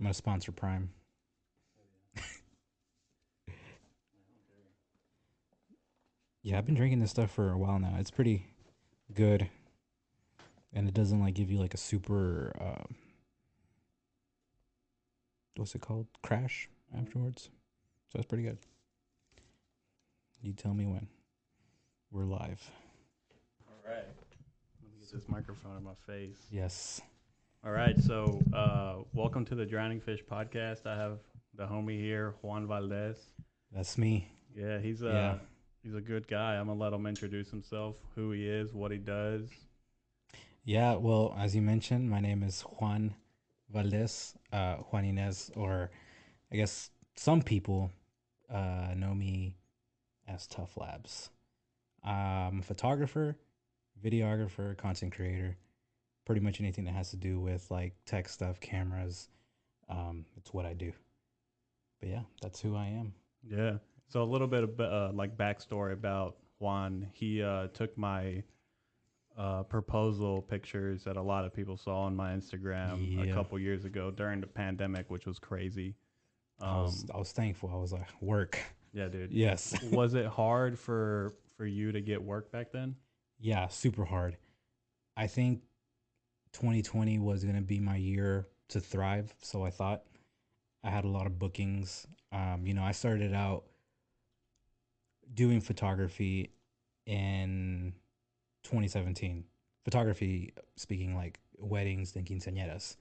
gonna sponsor Prime. Yeah, I've been drinking this stuff for a while now. It's pretty good, and it doesn't like give you like a super what's it called, crash afterwards. So it's pretty good. You tell me when we're live. All right. Let me get this microphone in my face. Yes. All right. So, welcome to the Drowning Fish podcast. I have the homie here, Juan Valdes. That's me. Yeah, he's Yeah. he's a good guy. I'm gonna let him introduce himself, who he is, what he does. Yeah, well, as you mentioned, my name is Juan Valdes, Juan Inez, or I guess some people know me as Tuff Labs. I'm a photographer, videographer, content creator, pretty much anything that has to do with like tech stuff, cameras. It's what I do. But yeah, that's who I am. Yeah. So a little bit of like backstory about Juan. He took my proposal pictures that a lot of people saw on my Instagram a Yeah, couple years ago during the pandemic, which was crazy. I was thankful. I was like, work. Yeah, dude. Yes. Was it hard for you to get work back then? Yeah, super hard. I think 2020 was going to be my year to thrive. So I thought I had a lot of bookings. I started out doing photography in 2017. Photography, speaking like weddings and quinceañeras.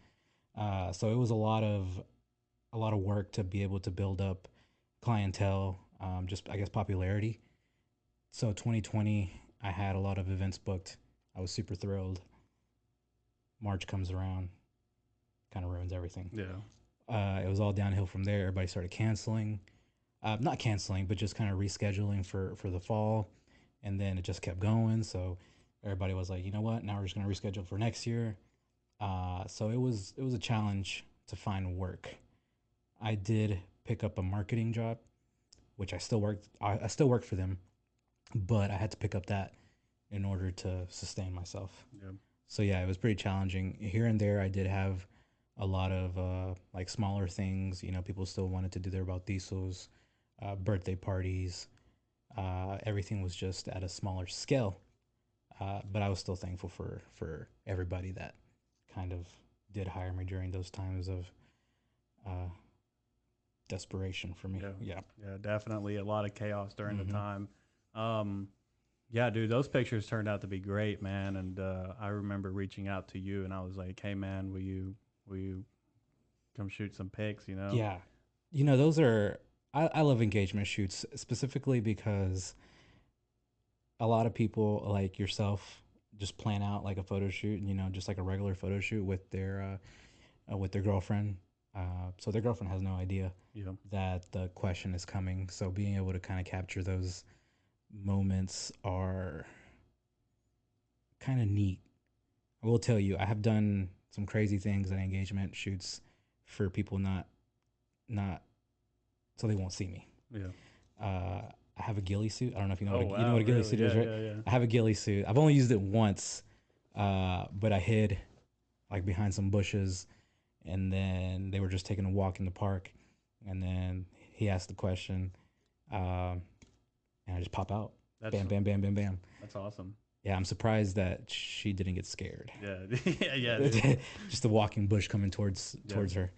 So it was a lot of work to be able to build up clientele, just I guess popularity. So 2020, I had a lot of events booked. I was super thrilled. March comes around, kind of ruins everything. Yeah. It was all downhill from there. Everybody started canceling, not canceling, but just kind of rescheduling for the fall, and then it just kept going. So everybody was like, you know what? Now we're just gonna reschedule for next year. So it was a challenge to find work. I did pick up a marketing job, which I still worked. I still worked for them, but I had to pick up that in order to sustain myself. Yeah. So yeah, it was pretty challenging. Here and there, I did have a lot of like smaller things. People still wanted to do their bautizos, birthday parties. Everything was just at a smaller scale, but I was still thankful for everybody that kind of did hire me during those times of uh, desperation for me. Yeah. Yeah. Yeah, definitely a lot of chaos during the Hmm. time. Um, yeah, dude, those pictures turned out to be great, man. And I remember reaching out to you, and I was like, "Hey, man, will you come shoot some pics?" You know? Yeah. Those are I love engagement shoots specifically because a lot of people like yourself just plan out like a photo shoot, just like a regular photo shoot with their girlfriend. So their girlfriend has no idea Yeah. that the question is coming. So being able to kind of capture those moments are kind of neat. I will tell you, I have done some crazy things at engagement shoots for people not so they won't see me. Yeah. Uh, I have a ghillie suit. I don't know if you know Oh you know wow, what a ghillie really? suit is, Yeah, right? yeah, yeah. I have a ghillie suit. I've only used it once, but I hid like behind some bushes, and then they were just taking a walk in the park, and then he asked the question, um, and I just pop out, That's bam, bam, bam, bam, bam. that's awesome. Yeah, I'm surprised that she didn't get scared. Yeah, yeah, yeah, dude. Just a walking bush coming towards Yeah, towards her,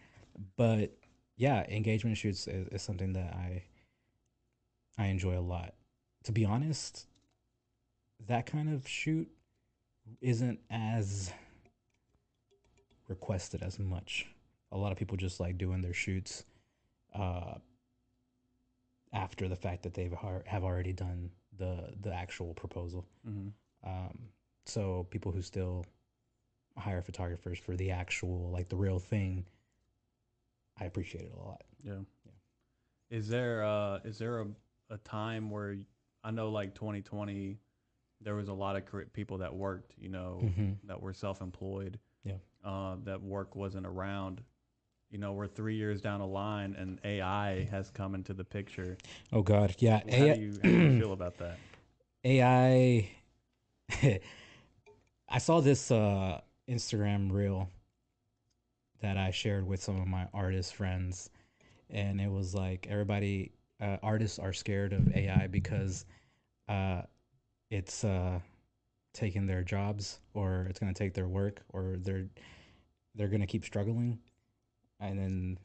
but yeah, engagement shoots is something that I enjoy a lot. To be honest, that kind of shoot isn't as requested as much. A lot of people just like doing their shoots uh, after the fact that have already done the actual proposal. hmm Um, so people who still hire photographers for the actual like the real thing, I appreciate it a lot. yeah. Yeah. Is there a time where I know like 2020 there was a lot of people that worked, Mm-hmm. that were self-employed, Yeah. that work wasn't around. We're 3 years down the line and AI has come into the picture. Oh God. Yeah. How do you feel about that? AI. I saw this Instagram reel that I shared with some of my artist friends, and it was like everybody, artists are scared of AI because uh, it's taking their jobs, or it's going to take their work, or they're going to keep struggling. And then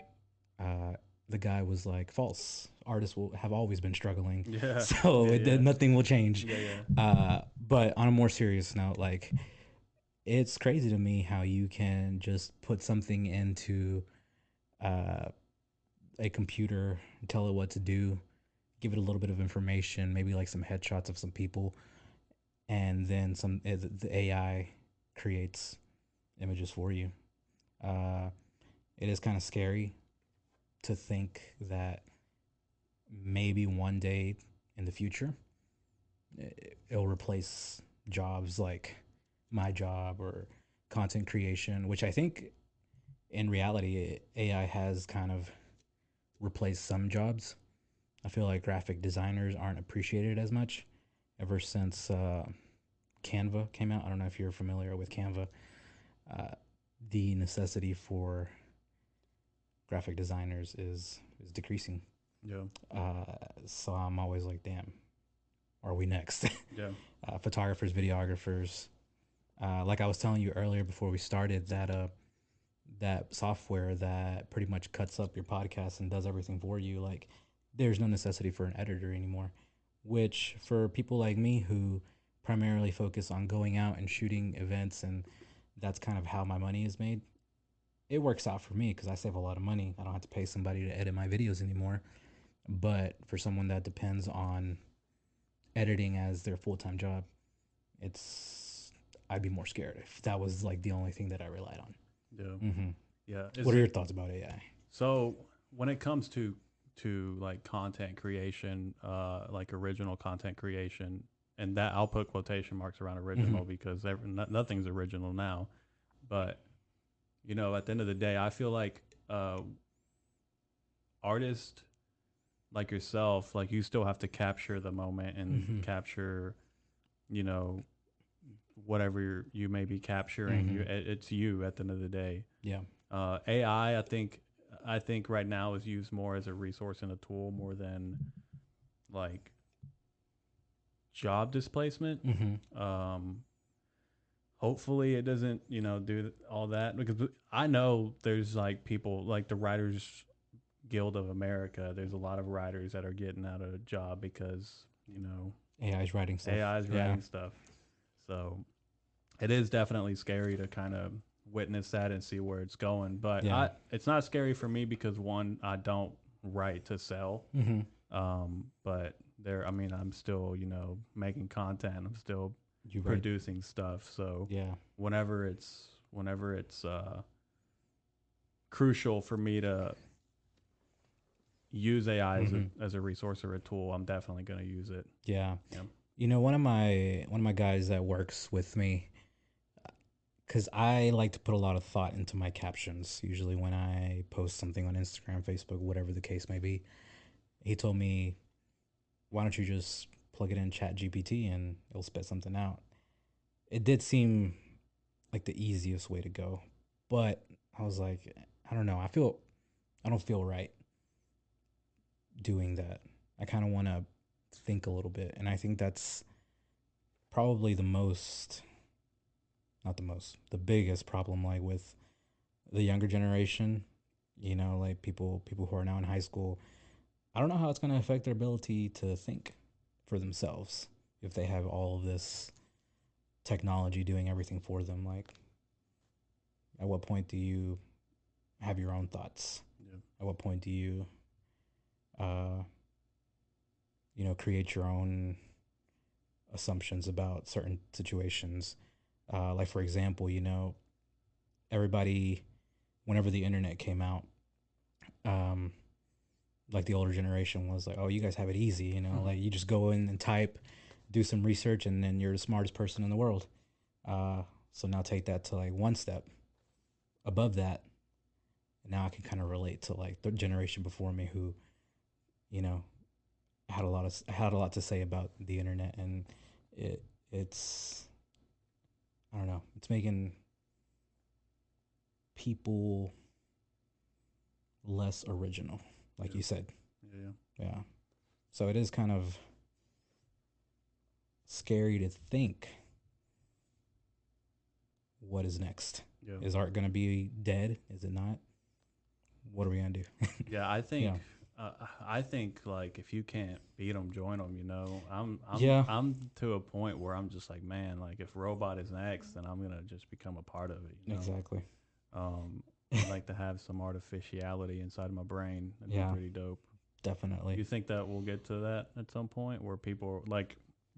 uh, the guy was like, false. Artists will have always been struggling, Yeah, so yeah, yeah, nothing will change. yeah, yeah. But on a more serious note, like, it's crazy to me how you can just put something into uh, a computer, tell it what to do, give it a little bit of information, maybe like some headshots of some people, and then the AI creates images for you. Uh, it is kind of scary to think that maybe one day in the future it'll replace jobs like my job or content creation, which I think in reality AI has kind of replaced some jobs. I feel like graphic designers aren't appreciated as much ever since Canva came out. I don't know if you're familiar with Canva. Uh, the necessity for graphic designers is decreasing. Yeah, Uh, so I'm always like, damn, are we next? yeah, Photographers, videographers. Like I was telling you earlier before we started, that software that pretty much cuts up your podcast and does everything for you. Like, there's no necessity for an editor anymore. Which for people like me who primarily focus on going out and shooting events, and that's kind of how my money is made. It works out for me because I save a lot of money. I don't have to pay somebody to edit my videos anymore. But for someone that depends on editing as their full time job, it's I'd be more scared if that was like the only thing that I relied on. yeah, Mm-hmm. yeah. What Is are your it thoughts about AI? so when it comes to like content creation, like original content creation, and that I'll put quotation marks around Mm-hmm. original because nothing's original now. But at the end of the day, I feel like artists like yourself, like you still have to capture the moment and Mm-hmm. capture, you know, whatever you may be capturing. Mm-hmm. It's you at the end of the day. Yeah. AI, I think right now is used more as a resource and a tool more than like job displacement. Mm-hmm. Um, hopefully, it doesn't do all that because I know there's like people like the Writers Guild of America. There's a lot of writers that are getting out of a job because AI is writing stuff. AI is Yeah. writing stuff. So it is definitely scary to kind of witness that and see where it's going. But Yeah. it's not scary for me because one, I don't write to sell. Mm-hmm. But there, I mean, I'm still, making content. I'm still You write. producing stuff. So Yeah. whenever it's crucial for me to use AI as a Mm-hmm. as a resource or a tool, I'm definitely going to use it. Yeah. Yeah. One of my guys that works with me, because I like to put a lot of thought into my captions. Usually when I post something on Instagram, Facebook, whatever the case may be, he told me, "Why don't you just plug it in Chat GPT and it'll spit something out?" It did seem like the easiest way to go, but I was like, I don't know. I don't feel right doing that. I kind of want to think a little bit, and I think that's probably not the most, the biggest problem, like with the younger generation. Like people who are now in high school. I don't know how it's going to affect their ability to think for themselves if they have all of this technology doing everything for them. Like, at what point do you have your own thoughts? Yeah. At what point do you, uh, create your own assumptions about certain situations? Like, for example, everybody, whenever the internet came out, um, like the older generation was like, "Oh, you guys have it easy," like you just go in and type, do some research, and then you're the smartest person in the world. Uh, so now take that to like one step above that. And now I can kind of relate to like the generation before me who, you know, had a lot to say about the internet, and it's I don't know, it's making people. less original, like Yeah. you said. Yeah. Yeah. So it is kind of scary to think what is next. Yeah. Is art going to be dead? Is it not? What are we going to do? Yeah, I Yeah. think I think like if you can't beat them, join them. You know, Yeah, I'm to a point where I'm just like, man, like if robot is next, then I'm gonna just become a part of it. You know, exactly. I'd like to have some artificiality inside my brain. That'd be Yeah, pretty dope. definitely. You think that we'll get to that at some point where people like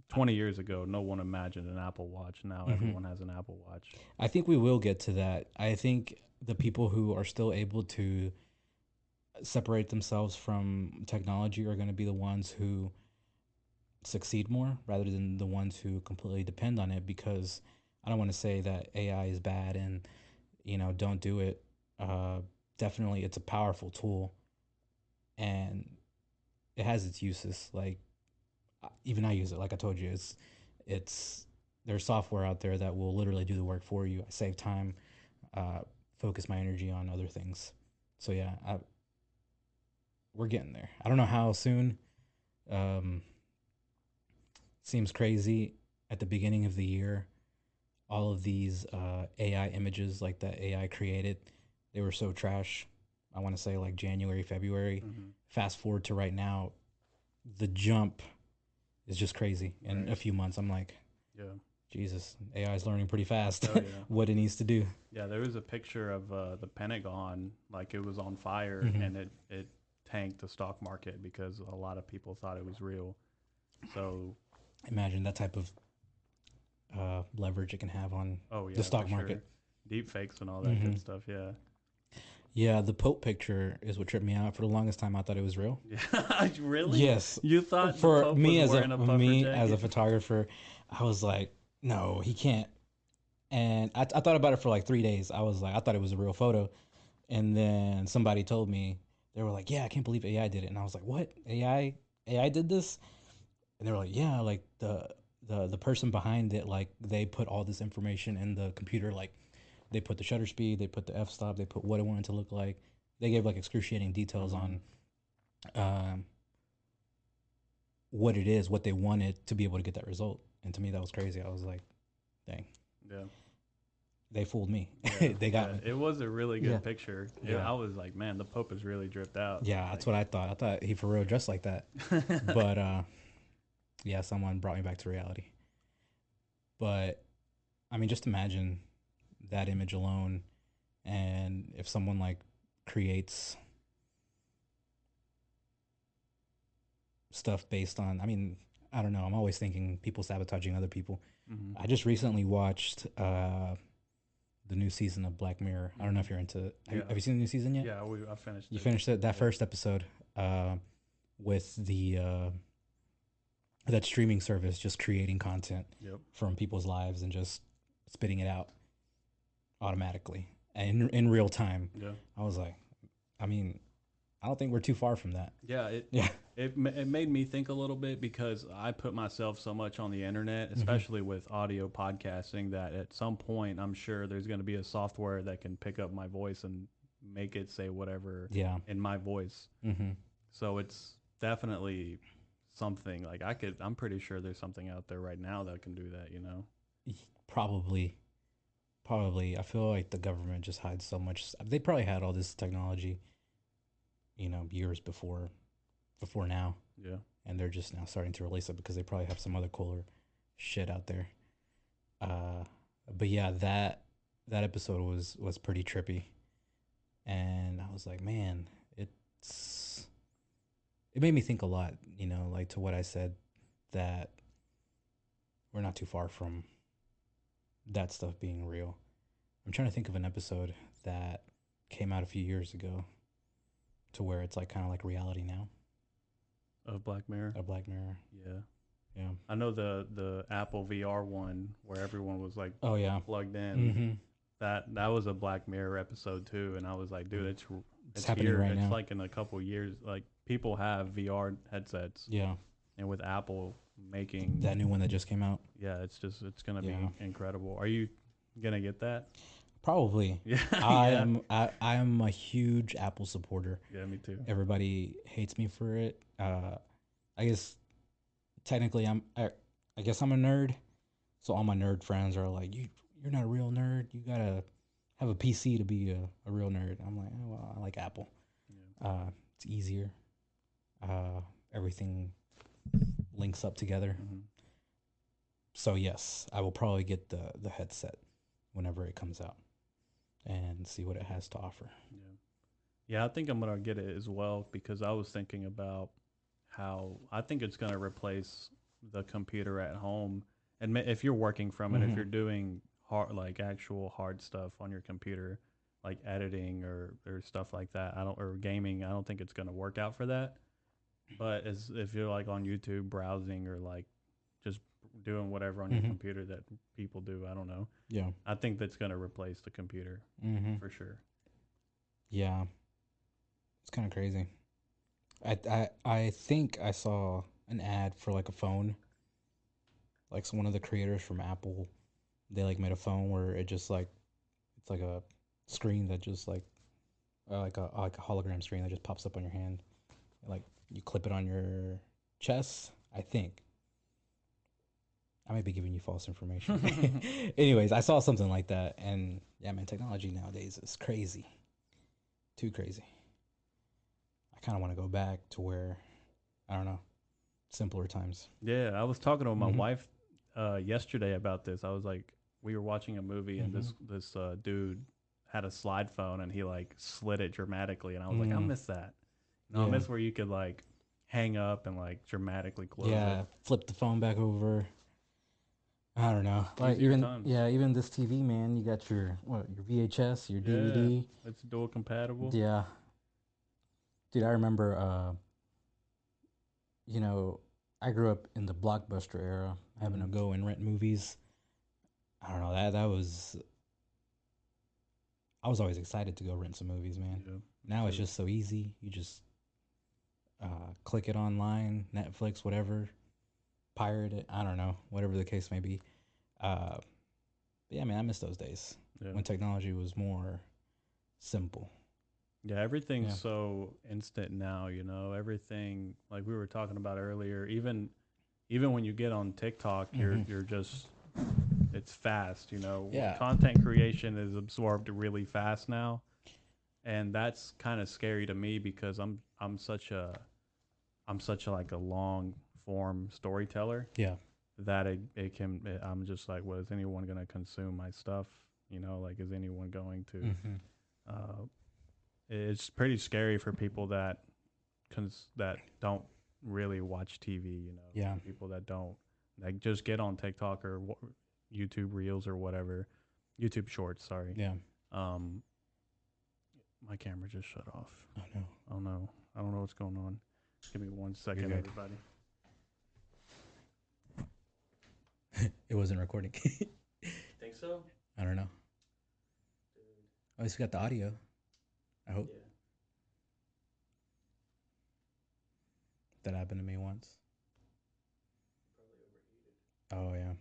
20 years ago, no one imagined an Apple Watch. Now Hmm. everyone has an Apple Watch. I think we will get to that. I think the people who are still able to separate themselves from technology are going to be the ones who succeed more rather than the ones who completely depend on it, because I don't want to say that AI is bad and don't do it. uh Definitely it's a powerful tool, and it has its uses. Like, even I use it. Like I told you, it's there's software out there that will literally do the work for you. I save time, uh focus my energy on other things. So yeah, we're getting there. I don't know how soon. um Seems crazy at the beginning of the year. All of these AI images like that AI created, they were so trash. I want to say like January, February. Mm-hmm. Fast forward to right now, the jump is just crazy. In Right. a few months, I'm like, Yeah. Jesus, AI is learning pretty fast Oh yeah. what it needs to do. Yeah, there was a picture of the Pentagon, like it was on fire, Hmm. and it tanked the stock market because a lot of people thought it was real. So, Imagine that type of leverage it can have on oh the yeah, for stock market. sure, deep fakes and all that Hmm. good stuff. Yeah, Yeah, the Pope picture is what tripped me out. For the longest time, I thought it was real. yeah. Really? Yes, You thought the for Pope was wearing a puffer me as a jacket? photographer, I was like, no, he can't. And I thought about it for like 3 days. I was like, I thought it was a real photo, and then somebody told me, they were like, yeah, I can't believe AI did it, and I was like, what, AI did this? And they were like, yeah, like the person behind it, like they put all this information in the computer, like they put the shutter speed, they put the f-stop, they put what it wanted to look like. They gave like excruciating details Mm-hmm. on um, what it is, what they wanted to be able to get that result. And to me, that was crazy. I was like, dang, Yeah, they fooled me. yeah, They got yeah. me. It was a really Yeah, good picture. yeah, I was like, man, the Pope is really dripped out. yeah. That's Like, what I thought. I thought he for real dressed like that. But yeah, someone brought me back to reality. But I mean, just imagine that image alone, and if someone like creates stuff based on, I mean, I don't know. I'm always thinking people sabotaging other people. mm-hmm. I just recently watched the new season of Black Mirror. I don't know Mm-hmm. if you're into. Yeah, Have you seen the new season yet? yeah. I finished You it. finished it, that Yeah. first episode, uh, with the that streaming service just creating content Yep. from people's lives and just spitting it out automatically and in real time. Yeah. I was like, I mean, I don't think we're too far from that. Yeah, it Yeah. it made me think a little bit because I put myself so much on the internet, Hmm. especially with audio podcasting, that at some point I'm sure there's going to be a software that can pick up my voice and make it say whatever Yeah. in my voice. Hmm. So it's definitely something like I'm pretty sure there's something out there right now that can do that, you know. Probably. Probably. I feel like the government just hides so much. They probably had all this technology, years before now, Yeah. and they're just now starting to release it because they probably have some other cooler shit out there. Uh, but yeah, that episode was pretty trippy, and I was like, man, it's it made me think a lot. Like to what I said, that we're not too far from that stuff being real. I'm trying to think of an episode that came out a few years ago to where it's like kind of like reality now. Of Black Mirror. A Black Mirror. Yeah. Yeah. I know the Apple VR one where everyone was like Oh yeah. plugged in. Mm-hmm. That was a Black Mirror episode too, and I was like, dude, It's it's happening here. right It's now. like in a couple years, like people have VR headsets, Yeah. and with Apple making, That new one that just came out. yeah, it's gonna Yeah. be incredible. Are you gonna get that? Probably. Yeah, I yeah, am I am a huge Apple supporter. yeah. Me too. Everybody hates me for it. I guess technically I guess I'm a nerd. So all my nerd friends are like, you're not a real nerd. You gotta have a PC to be a real nerd. I'm like, oh, well, I like Apple. Yeah. It's easier. Uh, Everything links up together. Hmm. So yes, I will probably get the headset whenever it comes out and see what it has to offer. Yeah. Yeah, I think I'm gonna get it as well because I was thinking about how I think it's gonna replace the computer at home. And if you're working from it, if Mm-hmm. you're doing hard, like actual hard stuff on your computer, like editing or stuff like that, I don't or gaming, I don't think it's gonna work out for that. But as if you're like on YouTube browsing or like just doing whatever on your Mm-hmm. computer that people do, I don't know. Yeah. I think that's gonna replace the computer Mm-hmm. for sure. Yeah. It's kind of crazy. I think I saw an ad for like a phone. Like one of the creators from Apple, they like made a phone where it just like it's like a screen that just like a hologram screen that just pops up on your hand. Like you clip it on your chest. I think I might be giving you false information. Anyways, I saw something like that, and yeah, man, technology nowadays is crazy, too crazy. I kind of want to go back to where I don't know, simpler times. Yeah, I was talking to my Mm-hmm. wife yesterday about this. I was like, we were watching a movie and Mm-hmm. this dude had a slide phone and he like slid it dramatically, and I was like, I Mm, miss that. You know, I yeah, miss where you could like hang up and like dramatically close it. yeah. Flip the phone back over. I don't know. Like Easier even times. yeah, even this TV, man. You got your VHS, your Yeah, DVD. it's dual compatible. Yeah, dude. I remember. You know, I grew up in the blockbuster era, having to Mm-hmm. go and rent movies. I don't know that was. I was always excited to go rent some movies, man. Yeah, me Now it's too. just so easy. You just click it online, Netflix, whatever, pirate it. I don't know, whatever the case may be. Uh, yeah, man, I miss those days Yeah. when technology was more simple. Yeah, everything's Yeah. so instant now, you know. Everything like we were talking about earlier, even when you get on TikTok, Mm-hmm. you're just it's fast, you know. Yeah. Content creation is absorbed really fast now, and that's kind of scary to me because I'm such a like a long form storyteller Yeah. that I'm just like, well, is anyone going to consume my stuff? You know, like is anyone going to Mm-hmm. uh it's pretty scary for people that that don't really watch TV, you know, Yeah. for people that don't like just get on TikTok or YouTube Reels or whatever, YouTube Shorts. Sorry. Yeah. Um, my camera just shut off. Oh no. Oh no, I don't know what's going on. Give me one You're second, good. everybody. It wasn't recording. Think so? I don't know. At least we got the audio. I hope Yeah. that happened to me once. Probably overheated. Oh yeah.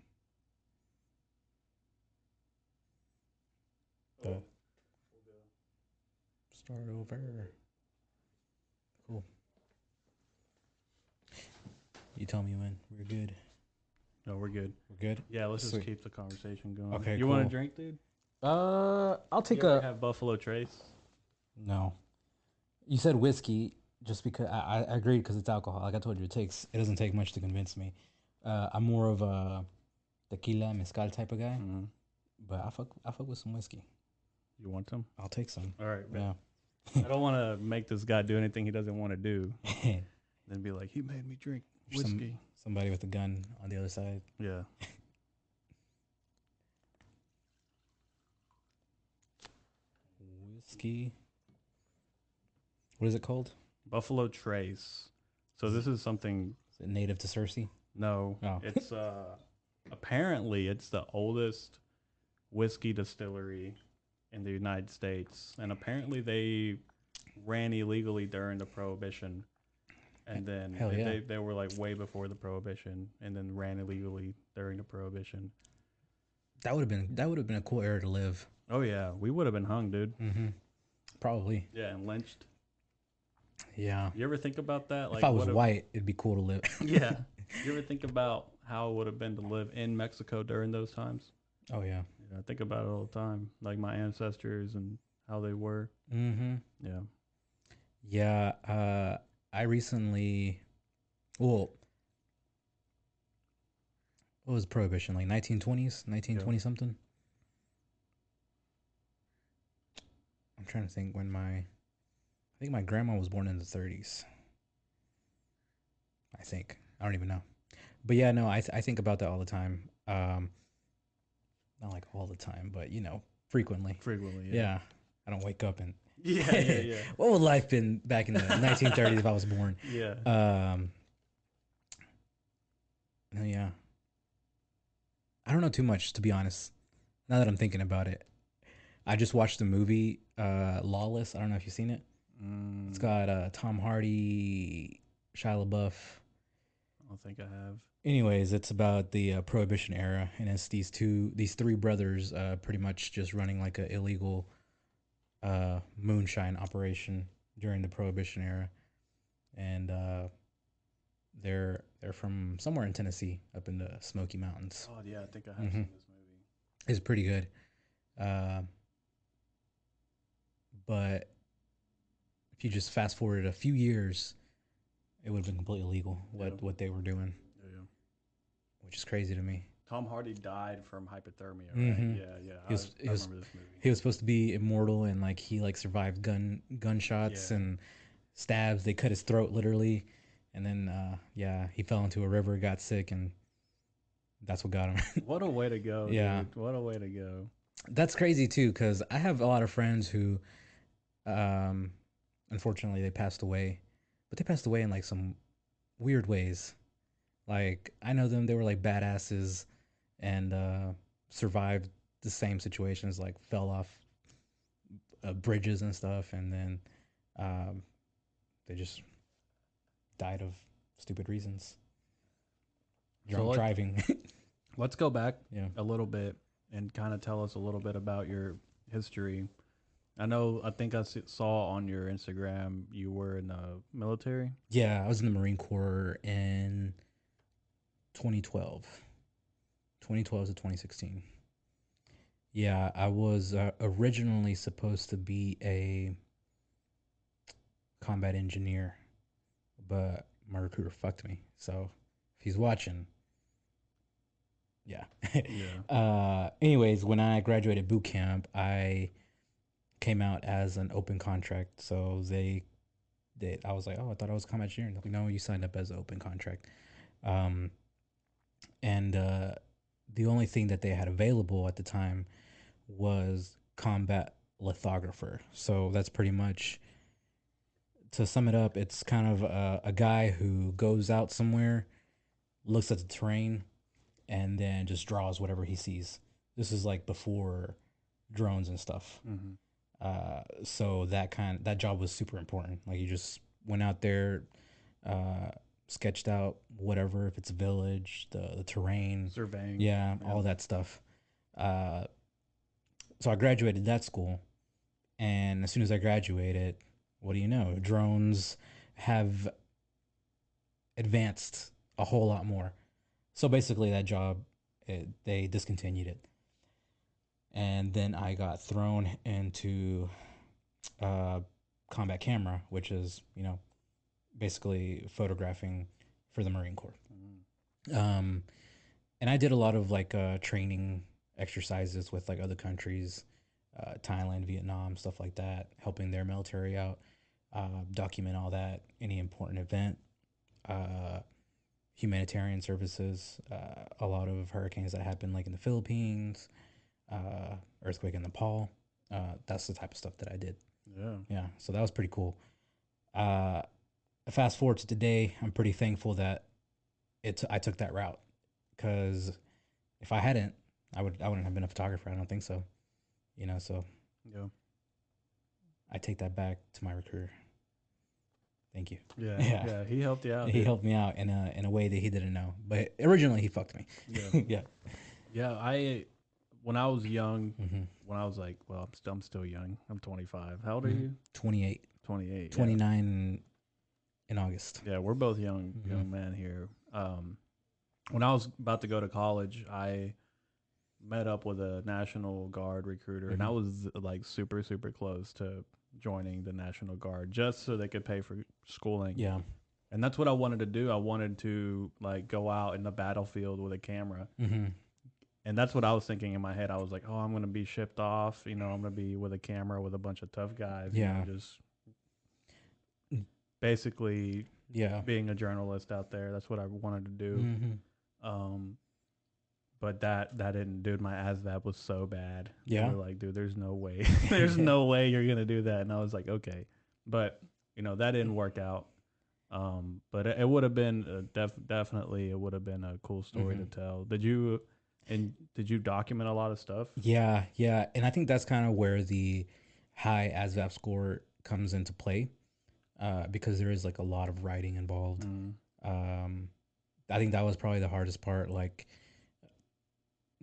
Oh, The we'll go. start over. Cool. You tell me when we're good. No, we're good. We're good. Yeah, let's just Sweet. keep the conversation going. Okay. You want a Cool. drink, dude? I'll You take ever a have Buffalo Trace? no. You said whiskey just because I agreed because it's alcohol. Like I told you, it doesn't take much to convince me. I'm more of a tequila mezcal type of guy, Mm-hmm. but I fuck with some whiskey. You want some? I'll take some. All right, bet. Yeah. I don't want to make this guy do anything he doesn't want to do. Then be like, he made me drink some whiskey. somebody with a gun on the other side. Yeah. Whiskey. What is it called? Buffalo Trace. So Is this is something. it native to Cersei? No, Oh. it's apparently it's the oldest whiskey distillery in the United States, and apparently they ran illegally during the Prohibition, and then Hell yeah. they were like way before the Prohibition, and then ran illegally during the Prohibition. That would have been a cool era to live. Oh yeah, we would have been hung, dude. Mm-hmm. Probably. Yeah, and lynched. Yeah. You ever think about that? If Like, I was what if? white, it'd be cool to live. Yeah. You ever think about how it would have been to live in Mexico during those times? Oh yeah. Yeah, I think about it all the time, like my ancestors and how they were. Mm-hmm. Yeah. Yeah. I recently, well, what was prohibition, like 1920s, Yeah. 1920 something? I'm trying to think when I think my grandma was born in the 30s. I think. I don't even know. But yeah, no, I think about that all the time. Not like all the time, but frequently. Frequently, yeah. Yeah. I don't wake up and Yeah, yeah, yeah. what would life been back in the 1930s if I was born? Yeah. Um, no, yeah. I don't know too much, to be honest. Now that I'm thinking about it, I just watched the movie Lawless. I don't know if you've seen it. It's Mm, got Tom Hardy, Shia LaBeouf. I don't think I have. Anyways, it's about the Prohibition era, and it's these three brothers, pretty much just running like a illegal moonshine operation during the Prohibition era, and they're from somewhere in Tennessee, up in the Smoky Mountains. Oh yeah, I think I have Hmm. seen this movie. It's pretty good, uh, but if you just fast forward a few years, it would have been completely illegal Yeah. what they were doing, Yeah, yeah. which is crazy to me. Tom Hardy died from hypothermia, right? Hmm. Yeah, yeah. He was he I was remember this movie. he was supposed to be immortal, and like he like survived gunshots Yeah. and stabs. They cut his throat literally, and then yeah, he fell into a river, got sick, and that's what got him. What a way to go, Yeah, dude. What a way to go. that's crazy too, because I have a lot of friends who, um, unfortunately, they passed away, but they passed away in like some weird ways. Like I know them; they were like badasses and survived the same situations, like fell off bridges and stuff, and then um, they just died of stupid reasons, So drunk driving. let's go back Yeah. a little bit and kind of tell us a little bit about your history. I know, I think saw on your Instagram you were in the military. Yeah, I was in the Marine Corps in 2012, 2012 to 2016. Yeah, I was originally supposed to be a combat engineer, but my recruiter fucked me. So if he's watching, yeah. Yeah. Anyways, when I graduated boot camp, I came out as an open contract. So I was like, oh, I thought I was a combat engineer. They're like, no, you signed up as an open contract. Um, and the only thing that they had available at the time was combat lithographer. So that's pretty much, to sum it up, it's kind of a guy who goes out somewhere, looks at the terrain, and then just draws whatever he sees. This is like before drones and stuff. Mm-hmm. So that job was super important. Like you just went out there, uh, sketched out whatever, if it's a village, the terrain, Surveying. yeah, Yeah. all that stuff. Uh, so I graduated that school, and as soon as I graduated, what do you know? Drones have advanced a whole lot more. So basically, that job, they discontinued it, and then I got thrown into uh, combat camera, which is basically photographing for the Marine Corps. Mm-hmm. Um, and I did a lot of like training exercises with like other countries, Thailand, Vietnam, stuff like that, helping their military out, document all that, any important event, uh, humanitarian services, a lot of hurricanes that happened like in the Philippines, earthquake in Nepal. That's the type of stuff that I did. Yeah. Yeah, so that was pretty cool. Uh, Fast forward to today, I'm pretty thankful that I took that route, because if I hadn't, I wouldn't have been a photographer. I don't think so. So Yeah. I take that back to my recruiter. Thank you. Yeah. Yeah, Yeah. He helped you out, he dude. helped me out in a way that he didn't know. But originally he fucked me. Yeah. Yeah. Yeah. I when I was young, Mm-hmm. when I was like, well, I'm still young. I'm 25. How old are Mm-hmm. you? 28, 28. Yeah. 29 in August. Yeah, we're both young Mm-hmm. young men here. When I was about to go to college, I met up with a National Guard recruiter, and I Mm-hmm. was like super close to joining the National Guard just so they could pay for schooling. Yeah. And that's what I wanted to do. I wanted to like go out in the battlefield with a camera. Mm-hmm. And that's what I was thinking in my head. I was like, "Oh, I'm going to be shipped off, I'm going to be with a camera with a bunch of tough guys, Yeah. just basically Yeah. being a journalist out there. That's what I wanted to do." Mm-hmm. Um, but that didn't, dude. My ASVAB was so bad. They Yeah. were like, "Dude, there's no way, there's no way you're gonna do that." And I was like, "Okay," but that didn't work out. But it would have been definitely it would have been a cool story Mm-hmm. to tell. Did you document a lot of stuff? Yeah. Yeah. And I think that's kind of where the high ASVAB score comes into play, because there is like a lot of writing involved. Mm, Um, I think that was probably the hardest part. Like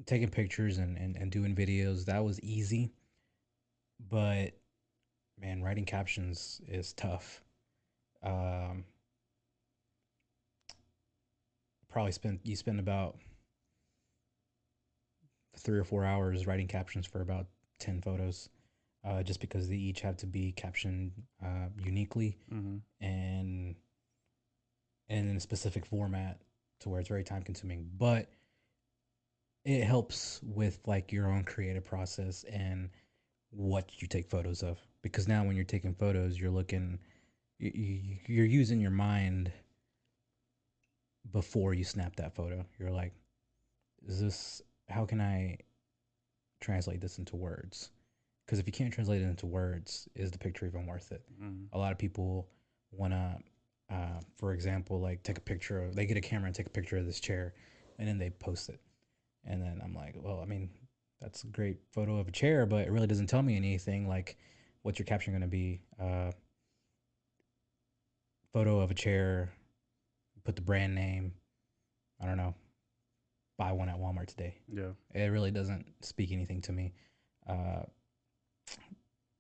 taking pictures and doing videos, that was easy. But man, writing captions is tough. Um, probably spend about 3 or 4 hours writing captions for about 10 photos, just because they each have to be captioned uniquely mm-hmm. and in a specific format to where it's very time consuming. But it helps with like your own creative process and what you take photos of, because now when you're taking photos you're looking, you're using your mind before you snap that photo. You're like, is this, how can I translate this into words? Because if you can't translate it into words, is the picture even worth it? Mm-hmm. A lot of people want to, for example, like take a picture of, they get a camera and take a picture of this chair and then they post it. And then I'm like, well, I mean, that's a great photo of a chair, but it really doesn't tell me anything. Like, what's your caption going to be? Photo of a chair, put the brand name. I don't know. Buy one at Walmart today. Yeah. It really doesn't speak anything to me. Uh,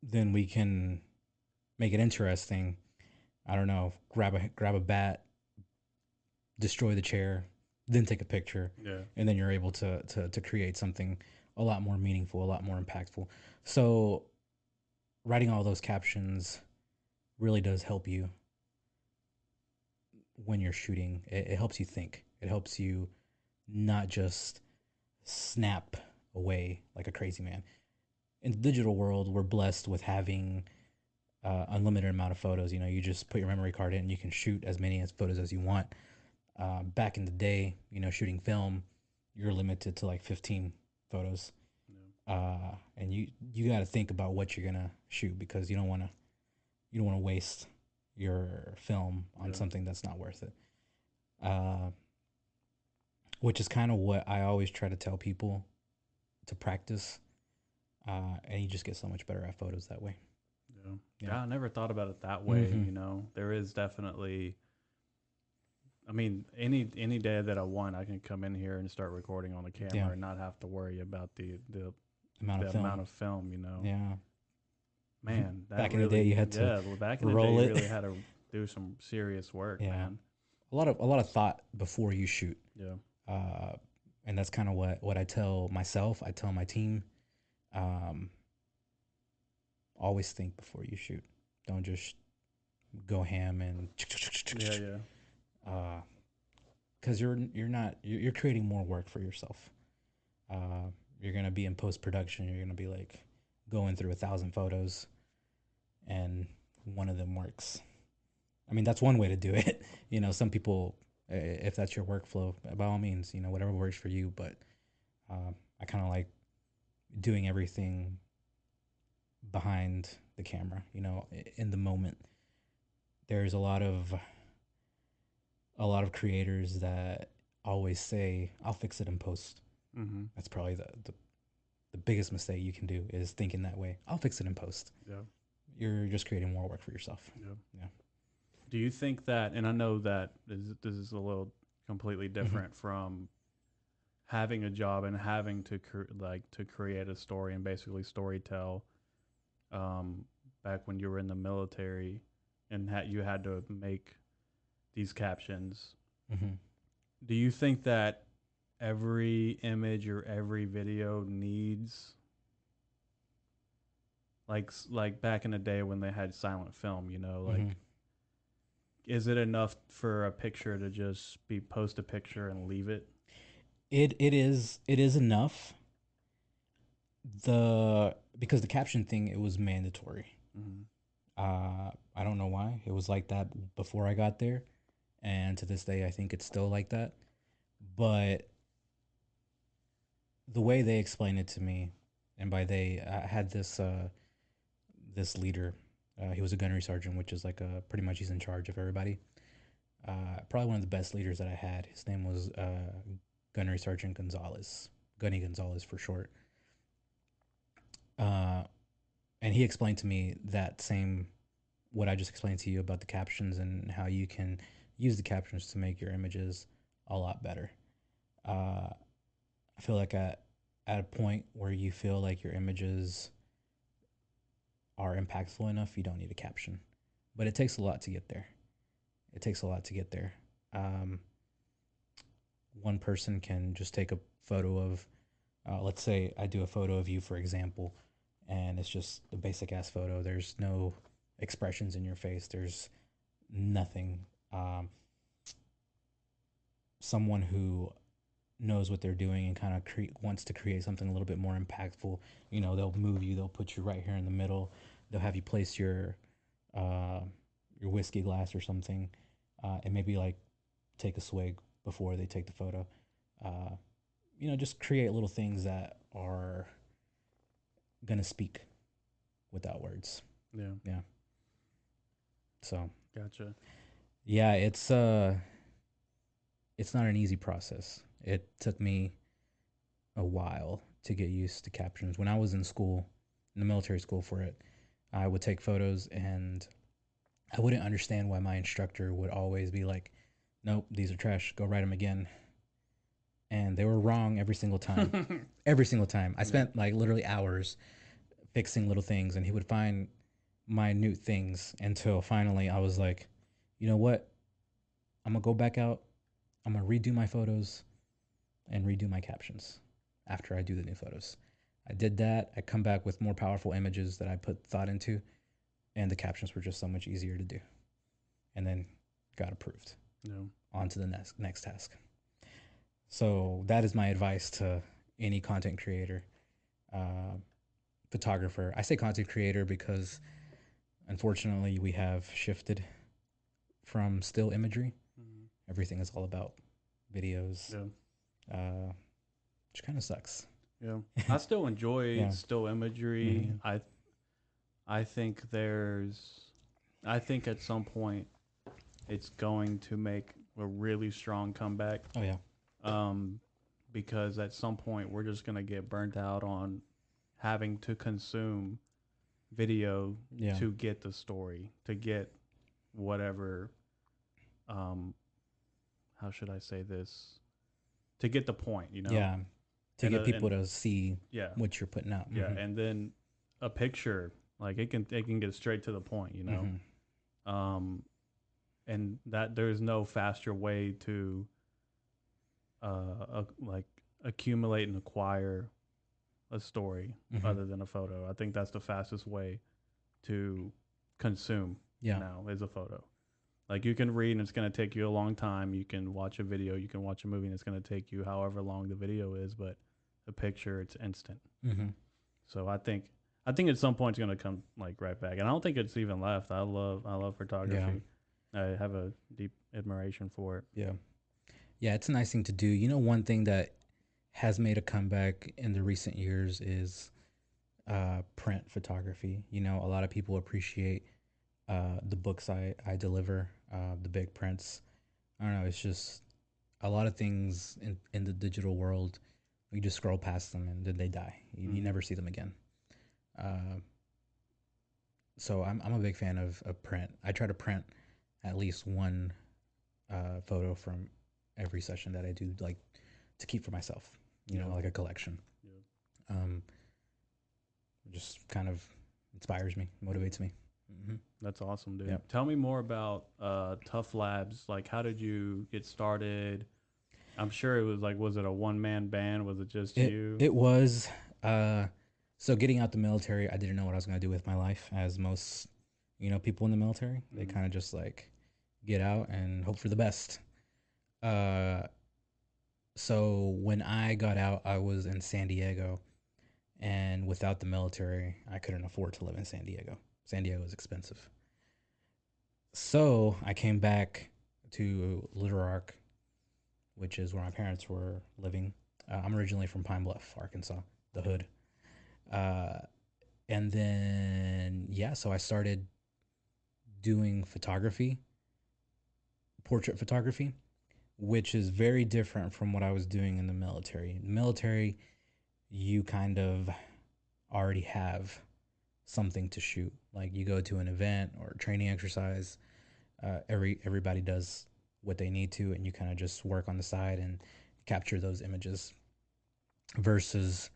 then we can make it interesting. I don't know. Grab a bat, destroy the chair, then take a picture, Yeah. and then you're able to create something a lot more meaningful, a lot more impactful. So writing all those captions really does help you when you're shooting. It helps you think. It helps you not just snap away like a crazy man. In the digital world, we're blessed with having unlimited amount of photos. You know, you just put your memory card in, you can shoot as many as photos as you want. Back in the day, shooting film, you're limited to like 15 photos. Yeah. And you got to think about what you're gonna shoot, because you don't want to waste your film on Yeah. something that's not worth it. Uh, which is kind of what I always try to tell people to practice. And you just get so much better at photos that way. Yeah. Yeah. Yeah. I never thought about it that way. Mm-hmm. There is definitely. I mean, any day that I want, I can come in here and start recording on the Yeah. camera and not have to worry about Amount the of film. amount of film. Yeah. Man, that Back in the day, you really, had to yeah. Well, back in the day, roll you it. really had to do some serious work, Yeah. man. A lot of thought before you shoot. Yeah. Uh, and that's kind of what I tell myself. I tell my team. Um, always think before you shoot. Don't just go ham and Yeah. Yeah. because you're creating more work for yourself. You're gonna be in post production. You're gonna be like going through 1,000 photos, and one of them works. I mean, that's one way to do it. Some people, if that's your workflow, by all means, whatever works for you. But I kind of like doing everything behind the camera. In the moment. There's a lot of creators that always say, "I'll fix it in post." Mm-hmm. That's probably the biggest mistake you can do, is thinking that way. I'll fix it in post. Yeah. You're just creating more work for yourself. Yeah. Yeah. Do you think that? And I know that this is a little completely Mm-hmm. different from having a job and having to to create a story and basically story tell, um, back when you were in the military and you had to make these captions. Hmm. Do you think that every image or every video needs like back in the day when they had silent film, Hmm. is it enough for a picture to just be post a picture and leave it? It is enough. The Because the caption thing, it was mandatory. Mm-hmm. I don't know why it was like that before I got there, and to this day I think it's still like that. But the way they explained it to me, and by they, I had this leader. He was a gunnery sergeant, which is like a pretty much he's in charge of everybody. Probably one of the best leaders that I had. His name was Gunnery Sergeant Gonzalez, Gunny Gonzalez for short. Uh, and he explained to me that same what I just explained to you about the captions and how you can use the captions to make your images a lot better. I feel like at a point where you feel like your images are impactful enough, you don't need a caption. But it takes a lot to get there. It takes a lot to get there. Um, One person can just take a photo of, let's say I do a photo of you, for example, and it's just a basic ass photo. There's no expressions in your face. There's nothing. Um, Someone who knows what they're doing and kind of wants to create something a little bit more impactful. They'll move you. They'll put you right here in the middle. They'll have you place uh, your whiskey glass or something, and maybe like take a swig before they take the photo. Uh, just create little things that are gonna speak without words. Yeah, Yeah. So gotcha. yeah, it's not an easy process. It took me a while to get used to captions. When I was in school, in the military school for it, I would take photos and I wouldn't understand why my instructor would always be like, "Nope, these are trash. Go write them again." And they were wrong every single time. Every single time. I Yeah. spent like literally hours fixing little things, and he would find minute things until finally I was like, you know what? I'm gonna go back out. I'm gonna redo my photos and redo my captions after I do the new photos. I did that. I come back with more powerful images that I put thought into, and the captions were just so much easier to do. And then got approved. Yeah. On to the next task. So that is my advice to any content creator, uh, photographer. I say content creator because unfortunately we have shifted from still imagery. Mhm. Everything is all about videos, Yeah. uh, which kind of sucks. Yeah. I still enjoy Yeah. still imagery. Mm-hmm. I think I think at some point it's going to make a really strong comeback. Oh yeah. Um, because at some point we're just gonna get burnt out on having to consume video Yeah. to get the story, to get whatever, um how should I say this? To get the point, Yeah. To And get people and to see yeah, what you're putting out. yeah, Mm-hmm. and then a picture, like it can get straight to the point. Mm-hmm. Um and that there's no faster way to like accumulate and acquire a story Mm-hmm. other than a photo. I think that's the fastest way to consume Yeah. now is a photo. Like you can read and it's going to take you a long time. You can watch a video, you can watch a movie and it's going to take you however long the video is, but a picture it's instant. Mm-hmm. So I think at some point it's going to come like right back. And I don't think it's even left. I love Yeah. photography. I have a deep admiration for it. Yeah. Yeah. It's a nice thing to do. One thing that has made a comeback in the recent years is print photography. A lot of people appreciate the books I deliver, the big prints. I don't know. It's just a lot of things in the digital world. You just scroll past them and then they die. You Mm-hmm. never see them again. Uh, so I'm a big fan of print. I try to print at least one photo from every session that I do, like to keep for myself, Yeah. like a collection. Yeah. Um, just kind of inspires me, motivates me. Hmm. That's awesome, dude. Yeah. Tell me more about Tuff Labs. Like, how did you get started? I'm sure it was like, was it a one man band? Was it just you? It was uh so getting out the military, I didn't know what I was going to do with my life, as most people in the military. They Mm. kind of just like get out and hope for the best. Uh so when I got out, I was in San Diego, and without the military, I couldn't afford to live in San Diego. San Diego is expensive. So, I came back to Little Rock, which is where my parents were living. I'm originally from Pine Bluff, Arkansas, the hood. Uh, and then yeah, so I started doing photography, portrait photography, which is very different from what I was doing in the military. In the military, you kind of already have something to shoot. Like you go to an event or a training exercise, everybody does what they need to, and you kind of just work on the side and capture those images. Versus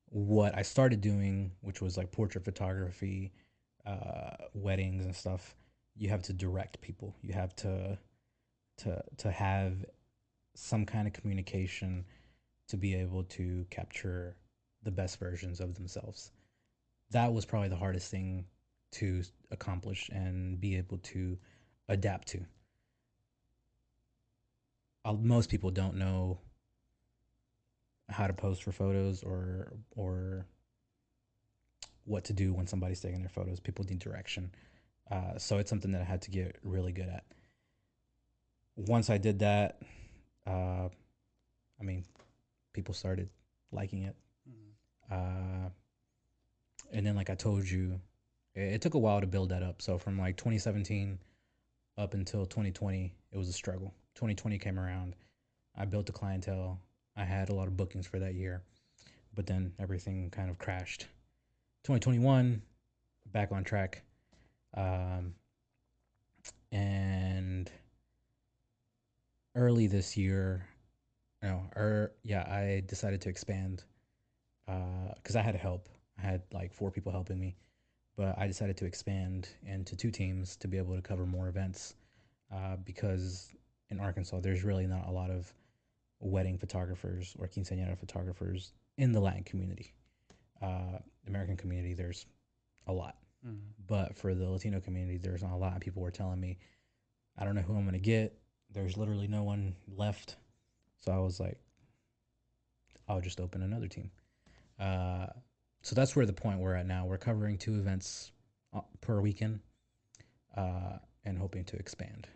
what I started doing, which was like portrait photography, weddings and stuff. You have to direct people. You have to have some kind of communication to be able to capture the best versions of themselves. That was probably the hardest thing to accomplish and be able to adapt to. Most people don't know how to pose for photos, or what to do when somebody's taking their photos. People need direction. So it's something that I had to get really good at. Once I did that, uh, I mean, people started liking it. Mm. Uh, and then, like I told you, it took a while to build that up. So from like 2017 up until 2020, it was a struggle. 2020 came around. I built a clientele. I had a lot of bookings for that year, but then everything kind of crashed. 2021, back on track. Um, and early this year, no, yeah, I decided to expand because I had help. I had like four people helping me, but I decided to expand into two teams to be able to cover more events because in Arkansas, there's really not a lot of wedding photographers or quinceañera photographers in the Latin community. American community, there's a lot. Mm. But for the Latino community, there's not a lot. People were telling me, I don't know who I'm going to get. There's literally no one left. So I was like, I'll just open another team. Uh, so that's where the point we're at now. We're covering two events per weekend, and hoping to expand,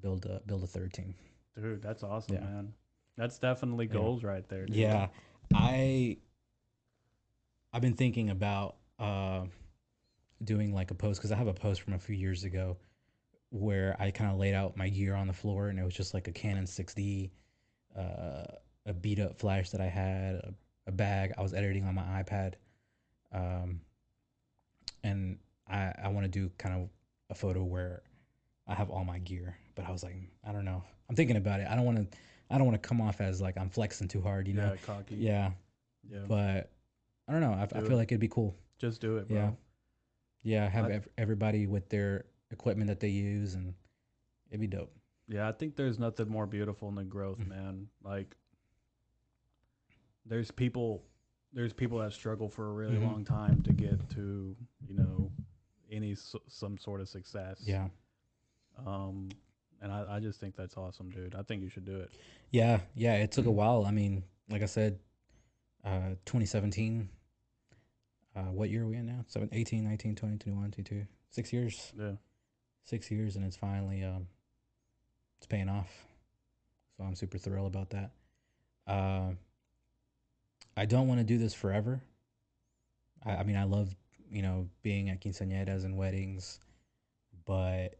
build a third team. Dude, that's awesome, Yeah, man. That's definitely yeah, goals right there, dude. yeah. I I've been thinking about doing like a post, because I have a post from a few years ago where I kind of laid out my gear on the floor, and it was just like a Canon 6D, uh, a beat up flash that I had, a bag. I was editing on my iPad, um, and I want to do kind of a photo where I have all my gear. But I was like, I don't know. I'm thinking about it. I don't want to come off as like I'm flexing too hard. Yeah, cocky. Yeah, Yeah, but I don't know. I do feel it. like it'd be cool. Just do it, Yeah, bro. yeah. Have I everybody with their equipment that they use, and it'd be dope. Yeah, I think there's nothing more beautiful than growth, man. Like there's people there's people that struggle for a really Mm-hmm. long time to get to, you know, some sort of success. Yeah. Um and I just think that's awesome, dude. I think you should do it. Yeah, yeah, it took a while. I mean, like I said, 2017. What year are we in now? 7, 18, 19, 20, 21, 22. 6 years. Yeah. 6 years, and it's finally it's paying off. So I'm super thrilled about that. Uh, I don't want to do this forever. I mean, I love being at quinceañeras and weddings, but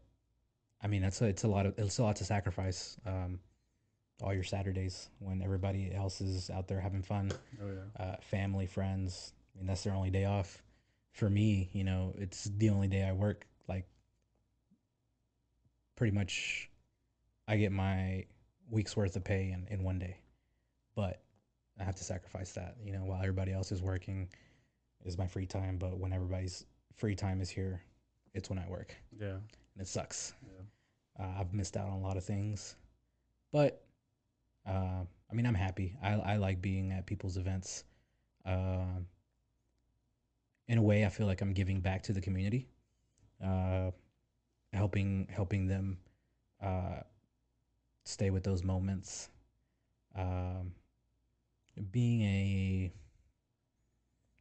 I mean, it's a lot to sacrifice. All your Saturdays when everybody else is out there having fun, Oh yeah. family, friends. I mean, that's their only day off. For me, it's the only day I work. Like, pretty much, I get my week's worth of pay in one day. but I have to sacrifice that. While everybody else is working, is my free time. But when everybody's free time is here, it's when I work, Yeah. and it sucks. Yeah. I've missed out on a lot of things, but I mean, I'm happy. I like being at people's events. Uh, in a way, I feel like I'm giving back to the community, uh, helping them uh, stay with those moments. Um, being a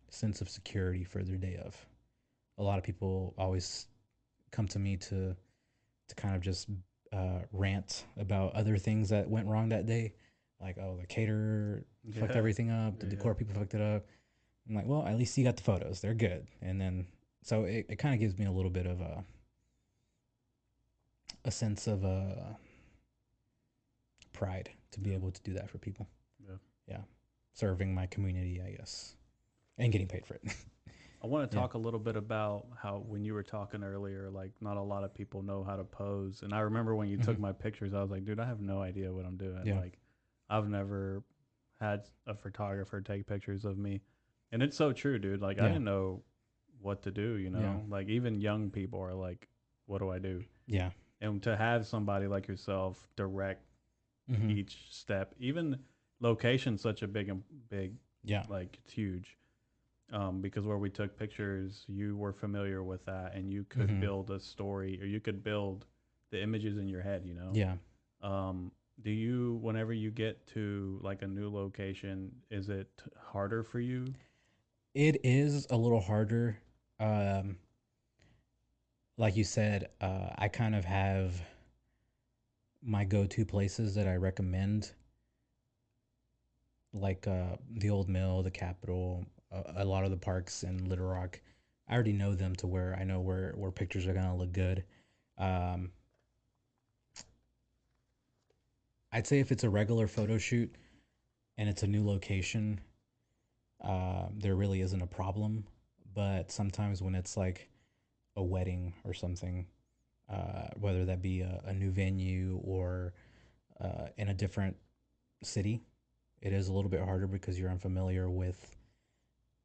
sense of security for their day of. A lot of people always come to me to kind of just rant about other things that went wrong that day, like, oh, the caterer fucked Yeah. everything up, the Yeah. decor people fucked it up. I'm like, well, at least you got the photos; they're good. And then so it kind of gives me a little bit of a sense of pride to be Yeah. able to do that for people. Yeah. Yeah, serving my community, I guess, and getting paid for it. I want to Yeah. talk a little bit about how when you were talking earlier, like not a lot of people know how to pose. And I remember when you Mm-hmm. took my pictures, I was like, dude, I have no idea what I'm doing. Yeah. Like, I've never had a photographer take pictures of me. And it's so true, dude. Like, I Yeah. didn't know what to do, Yeah. Like, even young people are like, what do I do? Yeah. And to have somebody like yourself direct Mm-hmm. each step, even location's such a big, Yeah. like, it's huge because where we took pictures, you were familiar with that, and you could Mm-hmm. build a story, or you could build the images in your head. Yeah. Do you, whenever you get to like a new location, is it harder for you? It is a little harder. Um, like you said, I kind of have my go-to places that I recommend, like the Old Mill, the Capitol, a lot of the parks in Little Rock. I already know them to where I know where pictures are gonna look good. Um, I'd say if it's a regular photo shoot and it's a new location, there really isn't a problem. But sometimes when it's like a wedding or something, whether that be a new venue or in a different city, it is a little bit harder because you're unfamiliar with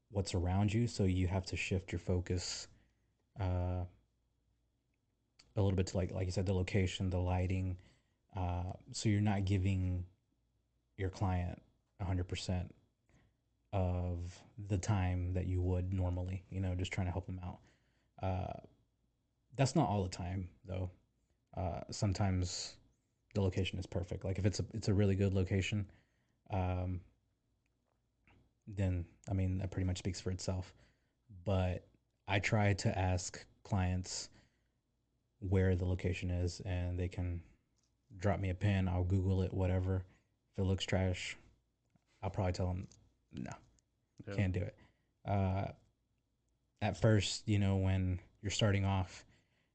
what's around you. So you have to shift your focus uh, a little bit to like you said, the location, the lighting. So you're not giving your client 100% of the time that you would normally. Just trying to help them out. Uh, that's not all the time though. Sometimes the location is perfect. Like if it's a really good location, um, then I mean that pretty much speaks for itself. But I try to ask clients where the location is, and they can drop me a pin. I'll Google it, whatever. If it looks trash, I'll probably tell them no, Yeah. can't do it. Uh, at first, when you're starting off,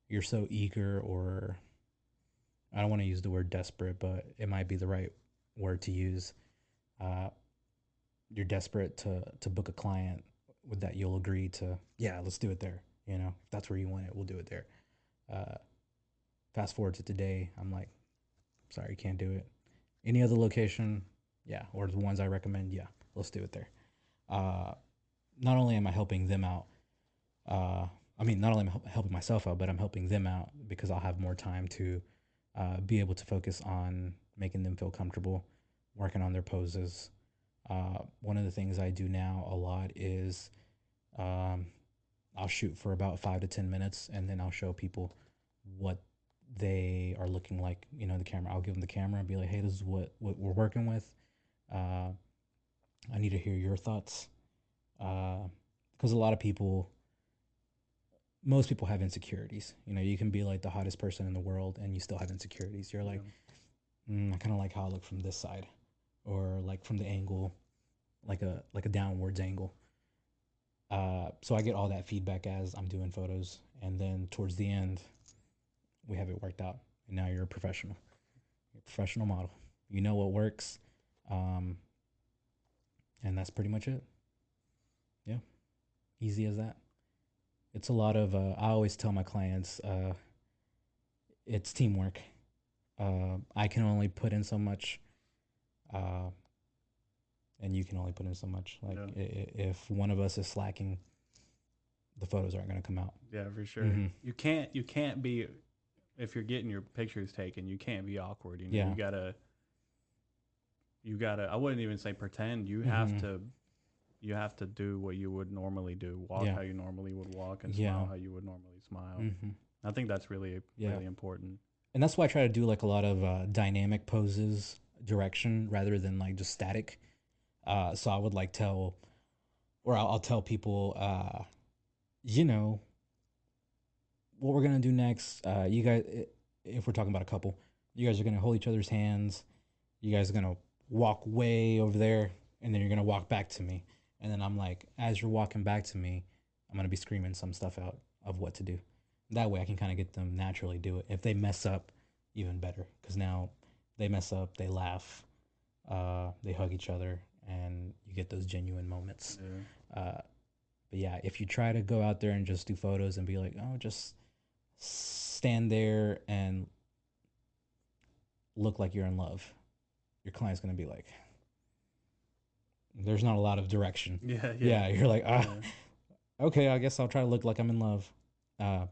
you're so eager, or I don't want to use the word desperate, but it might be the right word to use. Uh, you're desperate to book a client with that you'll agree to, yeah, let's do it there. If that's where you want it, we'll do it there. Uh, fast forward to today, I'm like, sorry, can't do it. Any other location, yeah, or the ones I recommend, yeah, let's do it there. Uh, not only am I helping them out, uh, I mean, not only am I helping myself out, but I'm helping them out because I'll have more time to be able to focus on making them feel comfortable, working on their poses. One of the things I do now a lot is um, I'll shoot for about 5 to 10 minutes, and then I'll show people what they are looking like. The camera. I'll give them the camera and be like, "Hey, this is what we're working with. Uh, I need to hear your thoughts." Because a lot of people, most people have insecurities. You can be like the hottest person in the world, and you still have insecurities. You're Yeah. like, I kind of like how I look from this side, or like from the angle, like a downwards angle. So I get all that feedback as I'm doing photos, and then towards the end, we have it worked out, and now you're a professional. You're a professional model. You know what works, um, and that's pretty much it. Yeah, easy as that. It's a lot of. I always tell my clients, it's teamwork. I can only put in so much. Uh, and you can only put in so much. Like Yeah. if one of us is slacking, the photos aren't going to come out. Yeah, for sure. Hmm. You can't be, if you're getting your pictures taken, you can't be awkward. Yeah. You gotta. I wouldn't even say pretend. You have Hmm. to. You have to do what you would normally do. Walk Yeah. how you normally would walk, and Yeah. smile how you would normally smile. Hmm. I think that's really Yeah. really important. And that's why I try to do like a lot of dynamic poses, direction rather than like just static. So I would like tell, or I'll tell people, you know, what we're gonna do next. You guys, if we're talking about a couple, you guys are gonna hold each other's hands. You guys are gonna walk way over there, and then you're gonna walk back to me. And then I'm like, as you're walking back to me, I'm gonna be screaming some stuff out of what to do. That way, I can kind of get them naturally do it. If they mess up, even better, because now they mess up, they laugh, they hug each other, and you get those genuine moments. Yeah. But yeah, if you try to go out there and just do photos and be like, oh, just stand there and look like you're in love, your client's gonna be like, there's not a lot of direction. Yeah. Yeah, you're like, Yeah. okay, I guess I'll try to look like I'm in love. Uh,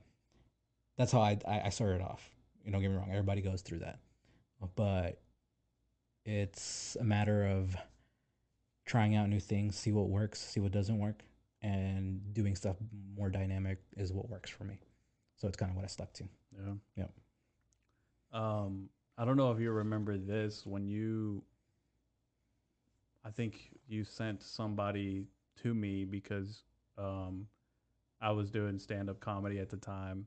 that's how I started off. Don't get me wrong, everybody goes through that, but it's a matter of trying out new things, see what works, see what doesn't work, and doing stuff more dynamic is what works for me. So it's kind of what I stuck to. Yeah. Yep. I don't know if you remember this when I think you sent somebody to me because um, I was doing stand up comedy at the time,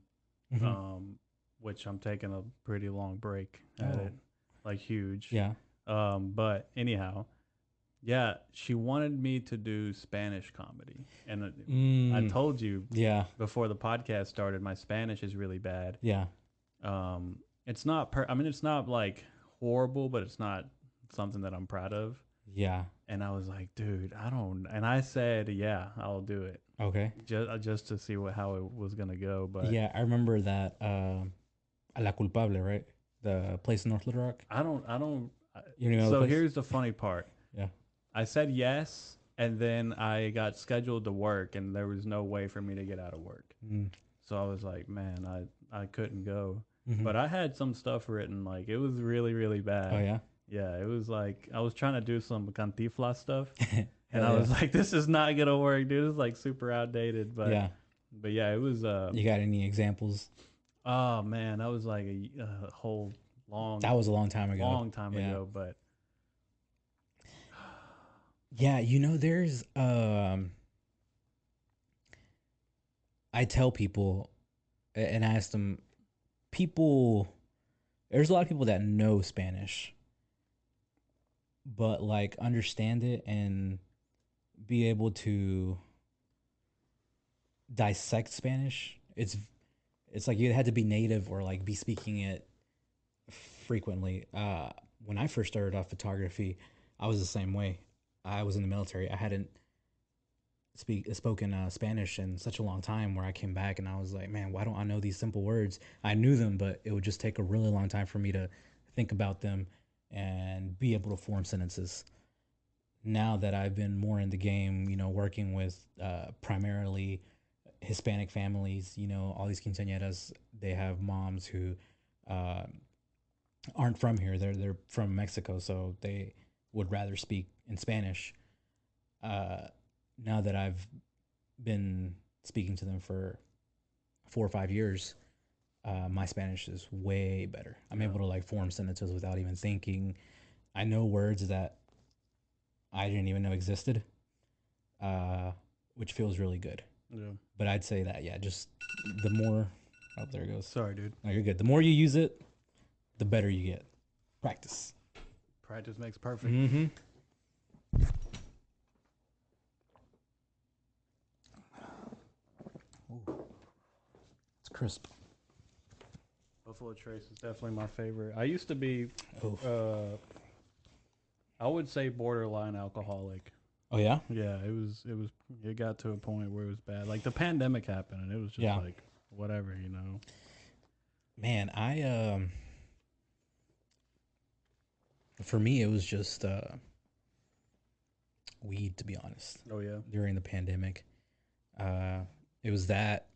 Mm-hmm. um, which I'm taking a pretty long break at Oh, it, like huge. yeah. But anyhow, yeah, she wanted me to do Spanish comedy, and I Mm, told you yeah. before the podcast started, my Spanish is really bad. Yeah. It's not I mean, it's not like horrible, but it's not something that I'm proud of. Yeah. And I was like, dude, I don't. And I said, yeah, I'll do it Okay. just to see how it was gonna go. But Yeah, I remember that. A La Culpable, right? The place in North Little Rock. I don't. I don't. You don't even know the So place? here's the funny part. Yeah. I said yes, and then I got scheduled to work, and there was no way for me to get out of work. Mm. So I was like, man, I couldn't go. Mm-hmm. But I had some stuff written. Like it was really really Oh bad. yeah. Yeah, it was like I was trying to do some Cantiflas stuff, and Hell I yeah. was like, this is not gonna work, dude. This is like super outdated. Yeah. But yeah, it was. You got any examples? Oh man, that was like a whole That was a long time ago. long time Yeah. ago. But Yeah, there's I tell people and I ask them, people there's a lot of people that know Spanish, but like understand it and be able to dissect Spanish. It's like you had to be native or like be speaking it frequently. When I first started off photography, I was the same way. I was in the military. I hadn't spoken Spanish in such a long time. Where I came back and I was like, man, why don't I know these simple words? I knew them, but it would just take a really long time for me to think about them and be able to form sentences. Now that I've been more in the game, working with primarily Hispanic families, all these quinceañeras, they have moms who uh, aren't from here. They're from Mexico, so they would rather speak in Spanish. Uh, Now that I've been speaking to them for 4 or 5 years, my Spanish is way better. I'm yeah, able to like form sentences without even thinking. I know words that I didn't even know existed, which feels really good. yeah. But I'd say that, yeah, just the more. Oh, there it goes. Sorry, dude. No, you're good. The more you use it, the better you get. Practice. Practice makes perfect. Mm-hmm. Ooh, it's crisp. Buffalo Trace is definitely my favorite. I used to be, Oh, I would say borderline alcoholic. oh yeah. Yeah, it got to a point where it was bad. Like the pandemic happened, and it was just Yeah. like whatever. Man, for me it was just weed, to be honest, Oh yeah. during the pandemic. Uh, it was that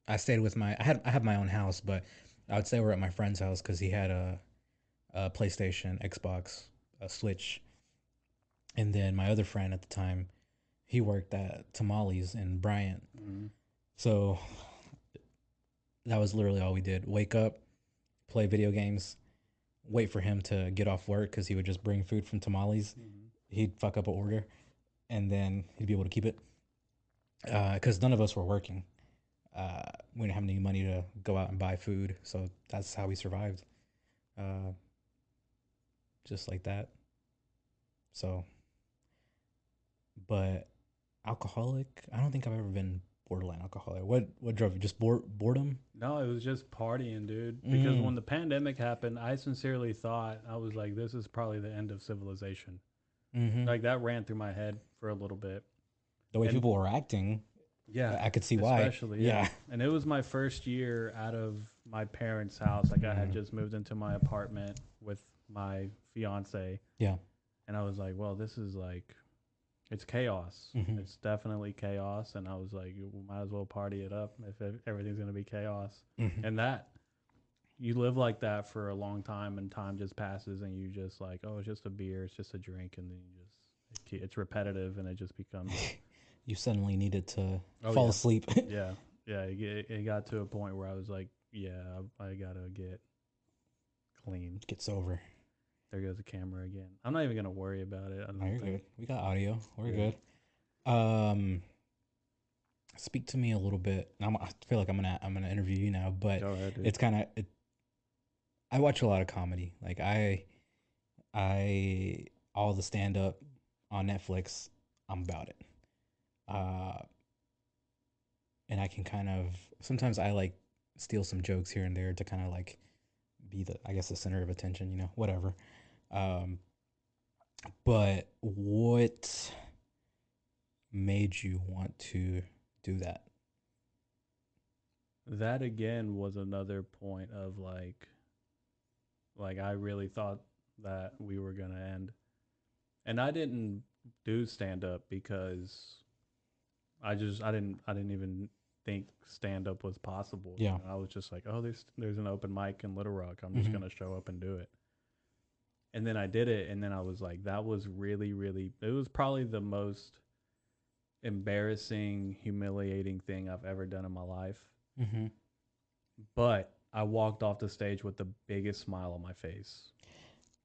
I stayed with I had my own house, but I would say we're at my friend's house because he had a PlayStation, Xbox, a Switch, and then my other friend at the time, he worked at Tamales in Bryant. Mm-hmm. So that was literally all we did. Wake up, play video games, wait for him to get off work because he would just bring food from Tamales. Mm-hmm. He'd fuck up an order, and then he'd be able to keep it because none of us were working. We didn't have any money to go out and buy food, so that's how we survived, uh, just like that. So, but alcoholic, I don't think I've ever been borderline alcoholic. What drove you? Just boredom? No, it was just partying, dude. Because Mm. when the pandemic happened, I sincerely thought, I was like, this is probably the end of civilization. Mm-hmm. Like that ran through my head for a little bit. The way And people were acting, yeah, I could see why. especially, yeah. Yeah. And it was my first year out of my parents' house. Like I had Mm. just moved into my apartment with my fiance. Yeah. And I was like, well, this is like, it's chaos. Mm-hmm. It's definitely chaos. And I was like, we might as well party it up if everything's going to be chaos. Mm-hmm. And that, you live like that for a long time and time just passes and you just like, oh, it's just a beer, it's just a drink. And then you just, it's repetitive and it just becomes, You suddenly needed to oh, fall yeah. asleep. Yeah. Yeah. It got to a point where I was like, yeah, I got to get clean. Get sober. There goes the camera again. I'm not even going to worry about it. I No, don't you're think. good. We got audio. We're Yeah. good. Speak to me a little bit. I feel like I'm gonna interview you now, but Go ahead, dude. it's kind of I watch a lot of comedy. Like I all the stand up on Netflix. I'm about it. Uh, and I can kind of sometimes I like steal some jokes here and there to kind of like be the I guess the center of attention. Whatever. Um, but what made you want to do that? That again was another point of like I really thought that we were going to end. And I didn't do stand up because I didn't even think stand up was possible. Yeah. I was just like, oh, there's an open mic in Little Rock. I'm just Mhm. gonna show up and do it. And then I did it, and then I was like, that was really, really. It was probably the most embarrassing, humiliating thing I've ever done in my life. Mhm. But I walked off the stage with the biggest smile on my face.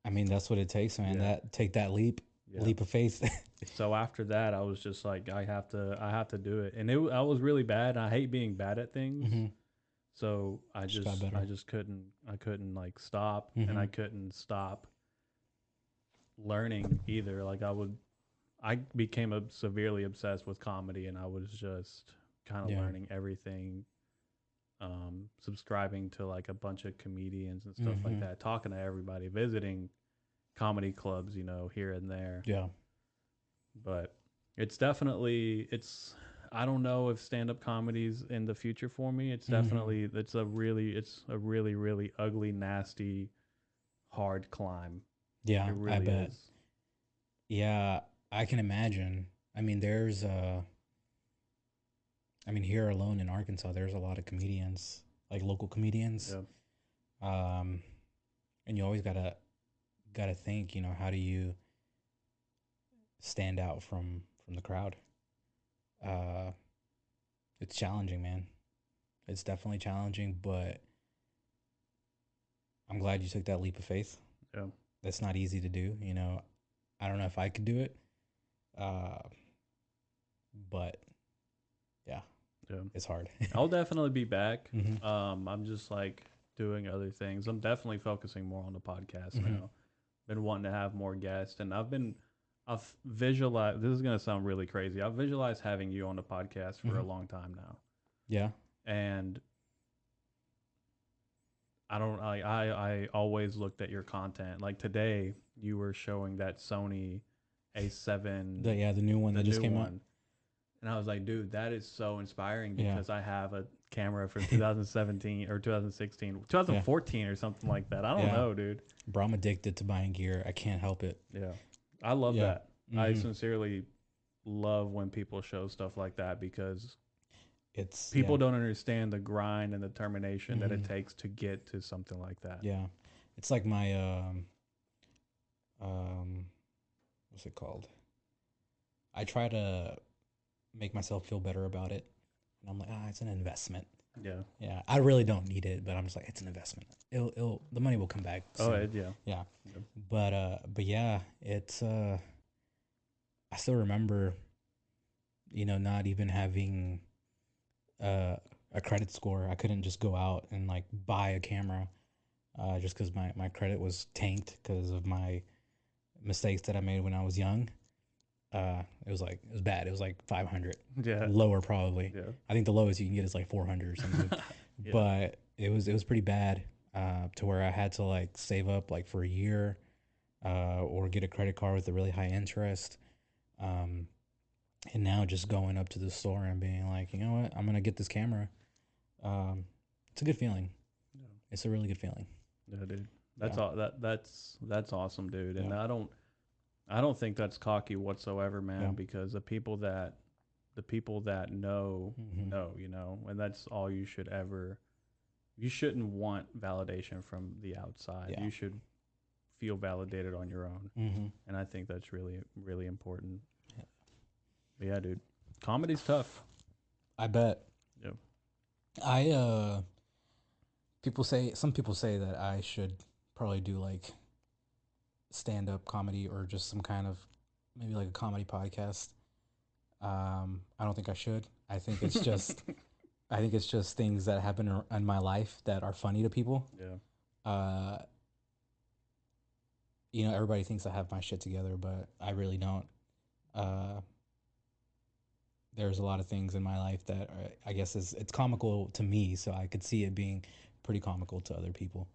I mean, that's what it takes, man. Yeah. Take that leap, Yeah. leap of faith. So after that, I was just like, I have to do it, and I was really bad. And I hate being bad at things, hmm so Just got better. I couldn't like stop, and I Mhm. couldn't stop learning either. I became severely obsessed with comedy, and I was just kind of Yeah. learning everything, subscribing to like a bunch of comedians and stuff like Mhm. that, talking to everybody, visiting comedy clubs, here and there. Yeah. But it's definitely I don't know if stand up comedy's in the future for me. It's Mhm. definitely it's a really, really ugly, nasty, hard climb. Yeah, It I really bet. is. Yeah, I can imagine. I mean, here alone in Arkansas, there's a lot of comedians, like local comedians. Yeah. Um, and you always gotta think, how do you stand out from the crowd? Uh, it's challenging, man. It's definitely challenging, but I'm glad you took that leap of faith. Yeah. That's not easy to do. I don't know if I could do it. Uh, but yeah, Yeah. it's hard. I'll definitely be back. hmm I'm just like doing other things. I'm definitely focusing more on the podcast hmm now. Been wanting to have more guests, and I've visualized. This is gonna sound really crazy. I've visualized having you on the podcast for a hmm long time now, Yeah. and I don't. I always looked at your content. Like today, you were showing that Sony A7, The new one the that just new came out. one, and I was like, dude, that is so inspiring Yeah. because I have a camera from 2017 or 2016, Yeah. 2014 or something like that. I don't Yeah. know, dude. Bro, I'm addicted to buying gear. I can't help it. Yeah, I love Yeah. that. I hmm sincerely love when people show stuff like that because It's people don't understand the grind and the determination that it hmm takes to get to something like that. yeah. It's like my um what's it called? I try to make myself feel better about it. And I'm like, it's an investment. Yeah. Yeah, I really don't need it, but I'm just like, it's an investment. The money will come back Oh, soon. yeah. Yeah, Yeah. but yeah, it's I still remember, not even having uh a credit score. I couldn't just go out and like buy a camera, just because my credit was tanked because of my mistakes that I made when I was young. It was bad. It was like 500, Yeah. lower probably. Yeah. I think the lowest you can get is like 400 or something. Yeah. But it was pretty bad, to where I had to like save up like for a year, or get a credit card with a really high interest. Um, and now just going up to the store and being like, you know what, I'm gonna get this camera. Um, it's a good feeling. Yeah. It's a really good feeling. Yeah, dude. That's Yeah, all. That's awesome, dude. And yeah, I don't think that's cocky whatsoever, yeah. man. Because the people that Hmm. know, and that's all you should ever. You shouldn't want validation from the outside. Yeah. You should feel validated on your own, Hmm. and I think that's really really important. But yeah, dude, comedy's tough. I bet. Yeah. I some people say that I should probably do like stand up comedy or just some kind of, maybe like a comedy podcast. I don't think I should. I think it's just things that happen in my life that are funny to people. Yeah. Uh, everybody thinks I have my shit together, but I really don't. Uh, there's a lot of things in my life that I guess it's comical to me, so I could see it being pretty comical to other people.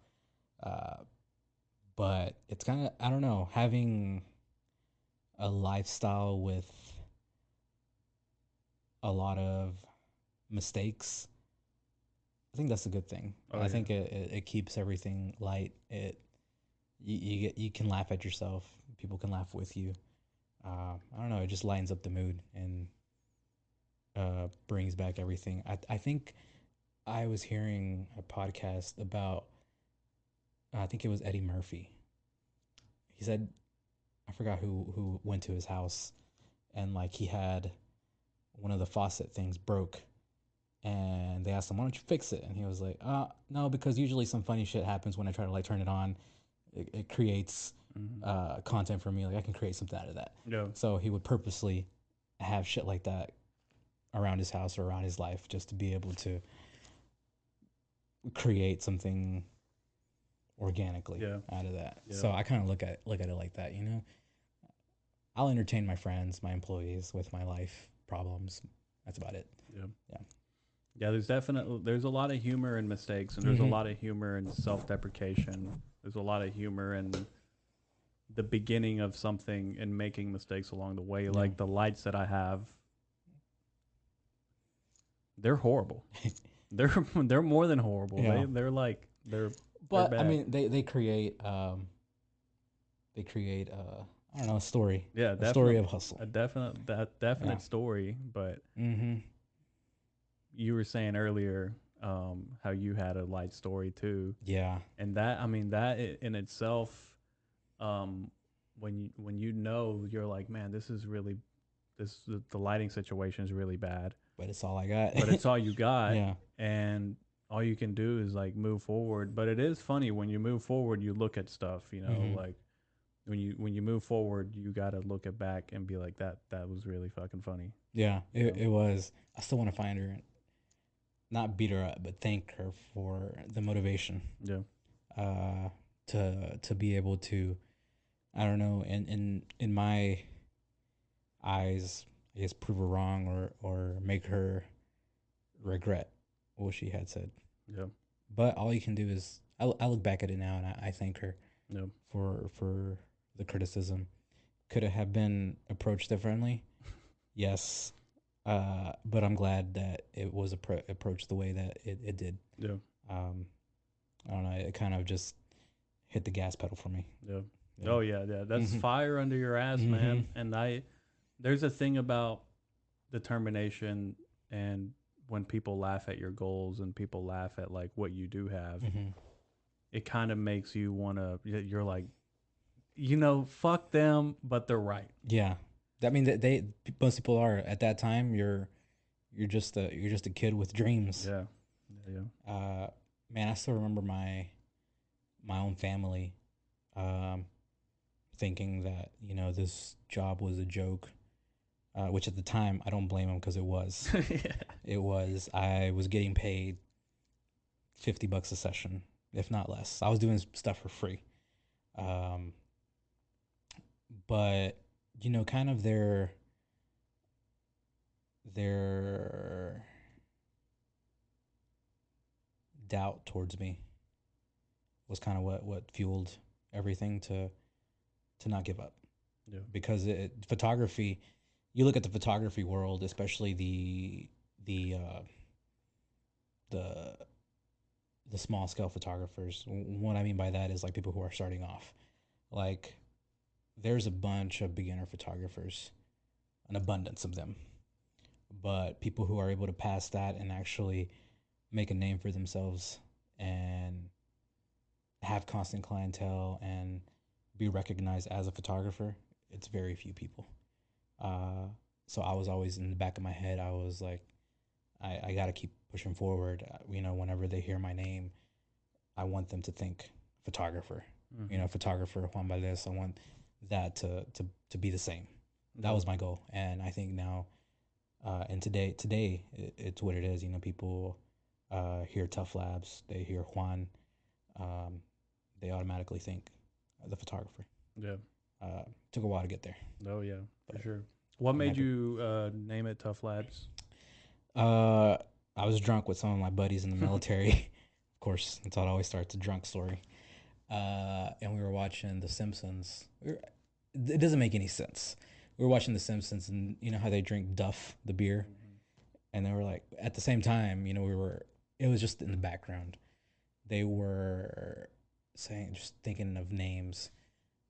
Uh, but it's kind of, I don't know, having a lifestyle with a lot of mistakes. I think that's a good thing. Oh I yeah. think it keeps everything light. You can laugh at yourself. People can laugh with you. I don't know. It just lightens up the mood and brings back everything. I think I was hearing a podcast about. I think it was Eddie Murphy. He said, I forgot who went to his house, and like he had one of the faucet things broke, and they asked him, "Why don't you fix it?" And he was like, no, because usually some funny shit happens when I try to like turn it on. It creates Hmm. content for me. Like I can create something out of that. Yeah. So he would purposely have shit like that around his house or around his life just to be able to create something organically Yeah. out of that. Yeah. So I kind of look at it like that. I'll entertain my friends, my employees with my life problems. That's about it. Yeah. Yeah. Yeah, there's a lot of humor in mistakes, and there's a Hmm. lot of humor in self-deprecation. There's a lot of humor in the beginning of something and making mistakes along the way. Yeah. Like the lights that I have, they're horrible. They're more than horrible. Yeah. They're But I bad. mean, they create I don't know, Yeah, a story definitely of hustle. a definite that Yeah. definite story. But Mm-hmm. you were saying earlier how you had a light story too, Yeah. and that I mean that in itself, um, when you're like, man, this is really the lighting situation is really bad, But it's all I got. but it's all you got, Yeah. and all you can do is like move forward. But it is funny when you move forward, you look at stuff, Mm-hmm. like when you move forward, you got to look at back and be like that was really fucking funny, Yeah. you know. It was. I still want to find her, and not beat her up, but thank her for the motivation. Yeah. Uh, to be able to, I don't know, in my eyes, I guess prove her wrong, or make her regret what she had said. Yeah. But all you can do is, I look back at it now and I thank her Yeah. for the criticism. Could it have been approached differently? Yes. But I'm glad that it was approached the way that it did. Yeah. Um, I don't know. It kind of just hit the gas pedal for me. Yeah. Yeah. Oh yeah, yeah. That's Mhm. fire under your ass, Mhm. man. And there's a thing about determination, and when people laugh at your goals and people laugh at like what you do have, Hmm. it kind of makes you want to, you're like, you know, fuck them, but they're right. Yeah, I mean that they most people are at that time. You're just a kid with dreams. Yeah. Yeah. Uh, man, I still remember my own family, um, thinking that this job was a joke. Which at the time I don't blame them because it was. Yeah. It was. I was getting paid $50 a session, if not less. I was doing stuff for free. Um, but kind of their doubt towards me was kind of what fueled everything to not give up. Yeah. Because photography, you look at the photography world, especially the the the small scale photographers. What I mean by that is like people who are starting off. Like there's a bunch of beginner photographers, an abundance of them. But people who are able to pass that and actually make a name for themselves and have constant clientele and be recognized as a photographer, it's very few people. Uh, so I was always in the back of my head. I was like, I got to keep pushing forward. Whenever they hear my name, I want them to think photographer. Mm-hmm. Photographer Juan Valdes. I want that to be the same. That Yeah. was my goal, and I think now, and today it's what it is. People hear Tuff Labs, they hear Juan, um, they automatically think the photographer. Yeah. Took a while to get there, Oh yeah, for but sure. What I'm made happy. you name it Tough Labs? Uh, I was drunk with some of my buddies in the military. Of course, that's how it always starts, a drunk story. And we were watching The Simpsons. It doesn't make any sense. We were watching The Simpsons, and you know how they drink Duff, the beer, Mm-hmm. and they were like, at the same time, we were. It was just in the background. They were saying, just thinking of names.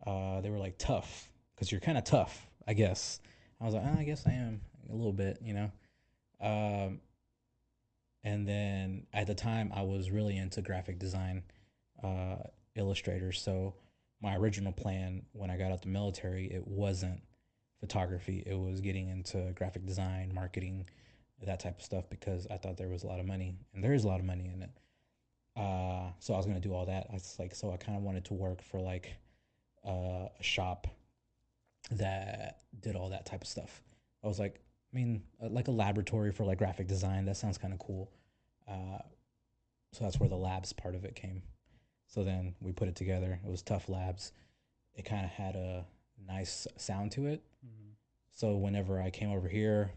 They were like tough because you're kind of tough, I guess. I was like, I guess I am a little bit. Um, and then at the time, I was really into graphic design, uh, illustrators. So my original plan when I got out the military, it wasn't photography. It was getting into graphic design, marketing, that type of stuff because I thought there was a lot of money, and there is a lot of money in it. So I was gonna do all that. I was like, so I kind of wanted to work for like a shop that did all that type of stuff. I was like, I mean, like a laboratory for like graphic design. That sounds kind of cool. Uh, so that's where the labs part of it came. So then we put it together. It was Tuff Labs. It kind of had a nice sound to it. Mm-hmm. So whenever I came over here,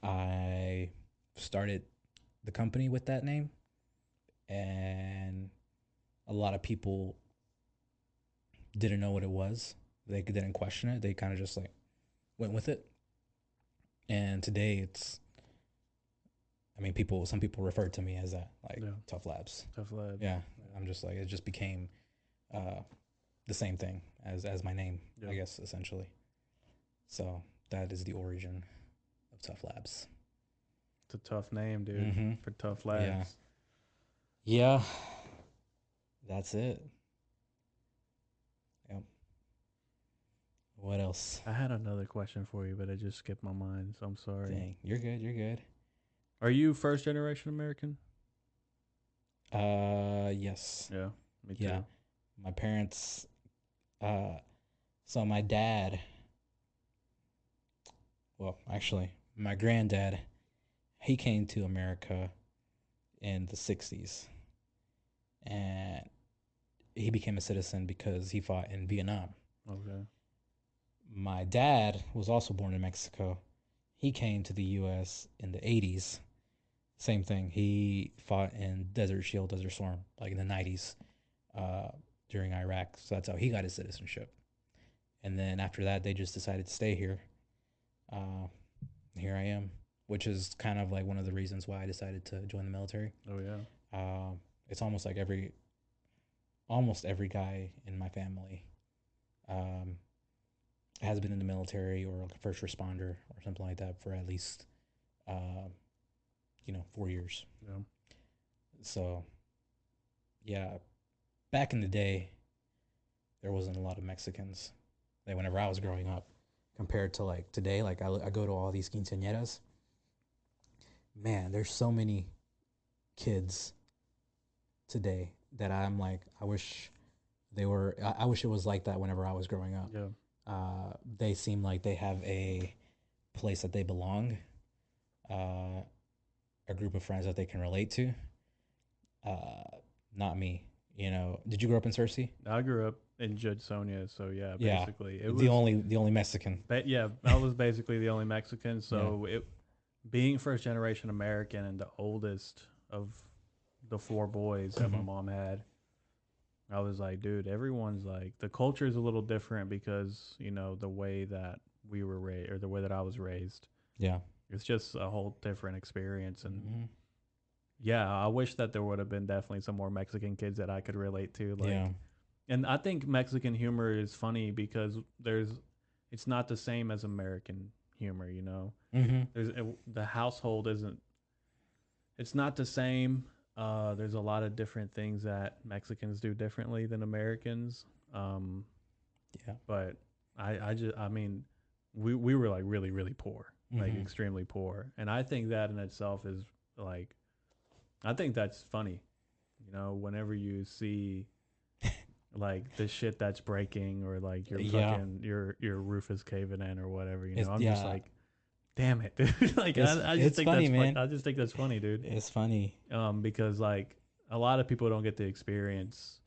I started the company with that name, and a lot of people didn't know what it was. They didn't question it. They kind of just like went with it. And today it's, I mean, some people refer to me as that, like Yeah. Tough Labs. Tough Labs. Yeah, Yeah. I'm just like it just became uh, the same thing as my name, Yeah. I guess essentially. So that is the origin of Tough Labs. It's a tough name, dude, Mm-hmm. for Tough Yeah. Labs. Yeah. That's it. Yep. What else? I had another question for you, but it just skipped my mind, so I'm sorry. Dang, you're good. You're good. Are you first generation American? Yes. Yeah, me Yeah. too. My parents. Uh, so my dad. Well, actually, my granddad. He came to America in the '60s, and he became a citizen because he fought in Vietnam. Okay. My dad was also born in Mexico. He came to the U.S. in the '80s. Same thing. He fought in Desert Shield, Desert Storm, like in the '90s, uh, during Iraq. So that's how he got his citizenship. And then after that, they just decided to stay here. Uh, Here I am, which is kind of like one of the reasons why I decided to join the military. Oh yeah. It's almost like almost every guy in my family, um, has been in the military or like a first responder or something like that for at least, uh, 4 years. Yeah. So yeah, back in the day, there wasn't a lot of Mexicans. Like whenever I was growing up, compared to like today, like I go to all these quinceañeras. Man, there's so many kids today that I'm like, I wish they were. I wish it was like that whenever I was growing up. Yeah. They seem like they have a place that they belong, uh, a group of friends that they can relate to. Not me. Did you grow up in Cersei? I grew up in Judsonia, so yeah, Yeah, basically it the was. only Mexican. Yeah, I was basically the only Mexican. Yeah. So it being first generation American and the oldest of the four boys that my Hmm. mom had, I was like, dude, everyone's like the culture is a little different because the way that we were raised or the way that I was raised. Yeah. It's just a whole different experience, and Hmm. yeah, I wish that there would have been definitely some more Mexican kids that I could relate to, Yeah. like. And I think Mexican humor is funny because it's not the same as American humor. Hmm. The household isn't, it's not the same. There's a lot of different things that Mexicans do differently than Americans. Um, Yeah. but I mean, we were like really, really poor, like Hmm. extremely poor. And I think that in itself is like, I think that's funny. Whenever you see like the shit that's breaking or like your Yeah. fucking your roof is caving in or whatever, It's I'm just yeah. like, damn it, dude. Like I just It's think funny, that's fun. man. I just think that's funny, dude. It's funny. Because like a lot of people don't get to experience.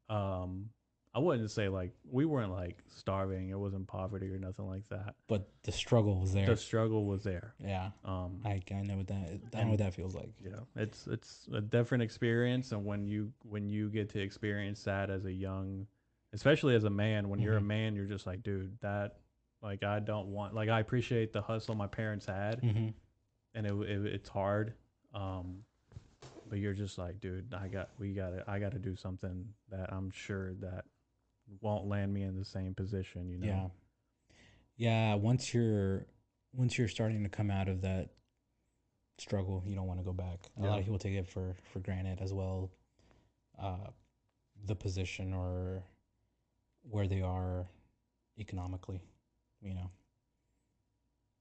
Um, I wouldn't say like we weren't like starving. It wasn't poverty or nothing like that. But the struggle was The there. struggle was there. Yeah. Um, I know what that. I know what and that feels like. it's a different experience, and when you get to experience that as a young, especially as a man, when you're a Hmm. man, you're just like, dude, that like I don't want, like I appreciate the hustle my parents had, Hmm. and it's hard, um, but you're just like, dude, I got to do something that I'm sure that won't land me in the same position. Yeah. Yeah. Once you're starting to come out of that struggle, you don't want to go back. A lot Yeah, of people take it for granted as well. Uh, the position or where they are economically, you know,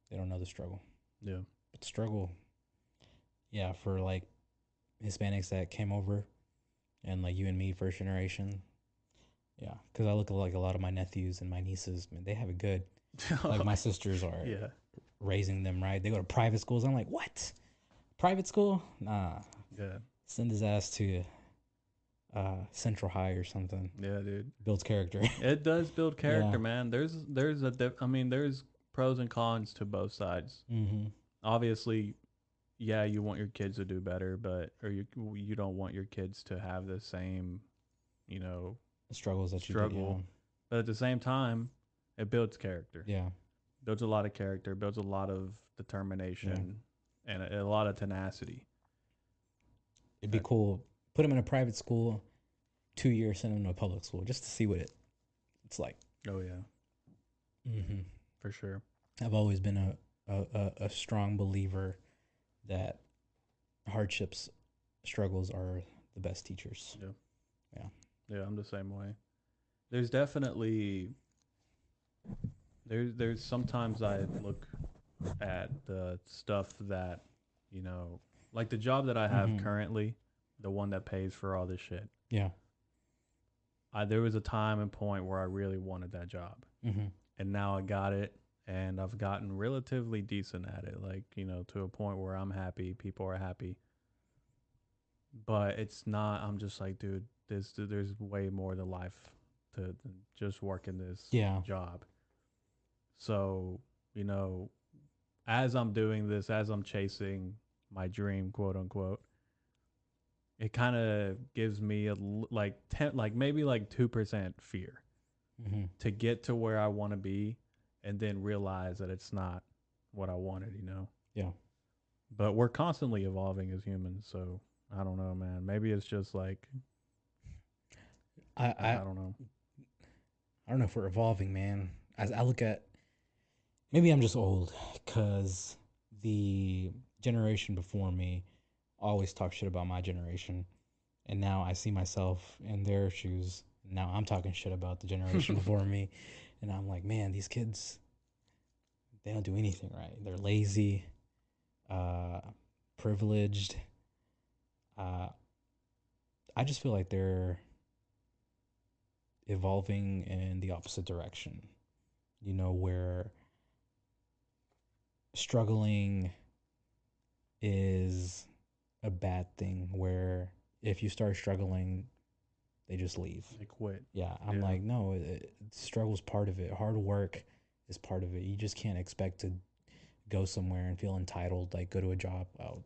they don't know the struggle. yeah, But the struggle, yeah, for like Hispanics that came over and like you and me, first generation, yeah, because I look at like a lot of my nephews and my nieces, man, they have it good. Like my sisters are yeah, raising them right. They go to private schools. I'm like, what? Private school? Nah. yeah, Send his ass to Central High or something. yeah, dude. Builds character. It does build Yeah. character, man. I mean, there's pros and cons to both sides. Mm-hmm. Obviously, yeah, you want your kids to do better, but or you don't want your kids to have the same, you know, The struggles that you did. Yeah. struggle. But at the same time, it builds character. Yeah. Builds a lot of character, builds a lot of Yeah. determination and a lot of tenacity. It'd be That, cool. Put him in a private school. 2 years, send him to a public school just to see what it's like. oh yeah, Mm-hmm. for sure. I've always been a strong believer that hardships, struggles are the best teachers. Yeah. Yeah. Yeah, I'm the same way. There's definitely there's sometimes I look at the stuff that, you know, like the job that I have Mm-hmm. currently, the one that pays for all this shit. Yeah. There was a time and point where I really wanted that job. Mm-hmm. And now I got it and I've gotten relatively decent at it, like, to a point where I'm happy, people are happy. But it's not, I'm just like, dude, there's way more to life than just working this Yeah. job. So, you know, as I'm doing this, as I'm chasing my dream, quote unquote, it kind of gives me like 10, like maybe like 2% fear Mm-hmm. to get to where I want to be and then realize that it's not what I wanted. Yeah. But we're constantly evolving as humans, so I don't know, man. Maybe it's just like I I don't know. I don't know if we're evolving, man. As I look at, maybe I'm just old because the generation before me always talked shit about my generation, and now I see myself in their shoes. Now I'm talking shit about the generation before me, and I'm like, man, these kids, they don't do anything right. They're lazy, uh, privileged. Uh, I just feel like they're evolving in the opposite direction. Where struggling is a bad thing, where if you start struggling, they just leave. They quit. Yeah, I'm Yeah. like, no, struggle's part of it. Hard work is part of it. You just can't expect to go somewhere and feel entitled, like go to a job. Oh,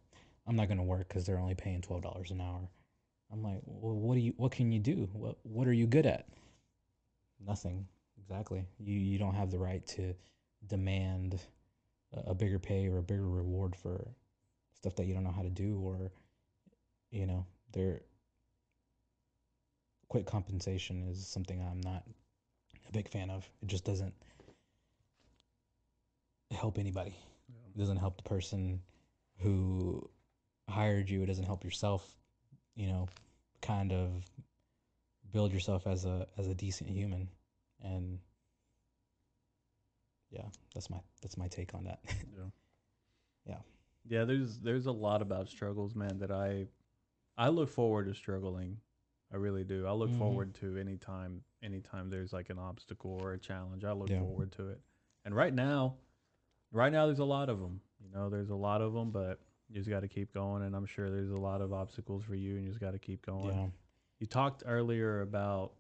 I'm not gonna work because they're only paying $12 an hour. I'm like, well, what can you do? What are you good at? Nothing. Exactly. You don't have the right to demand a bigger pay or a bigger reward for stuff that you don't know how to do, or they're quit compensation is something I'm not a big fan of. It just doesn't help anybody. Yeah. It doesn't help the person who hired you. It doesn't help yourself, you know, kind of build yourself as a decent human. And yeah, that's my take on that. Yeah. Yeah. Yeah, there's a lot about struggles, man, that I look forward to struggling. I really do. I look Mhm. forward to anytime there's like an obstacle or a challenge. I look Yeah. forward to it. And right now there's a lot of them. There's a lot of them, but you just got to keep going. And I'm sure there's a lot of obstacles for you, and you just got to keep going. Yeah. You talked earlier about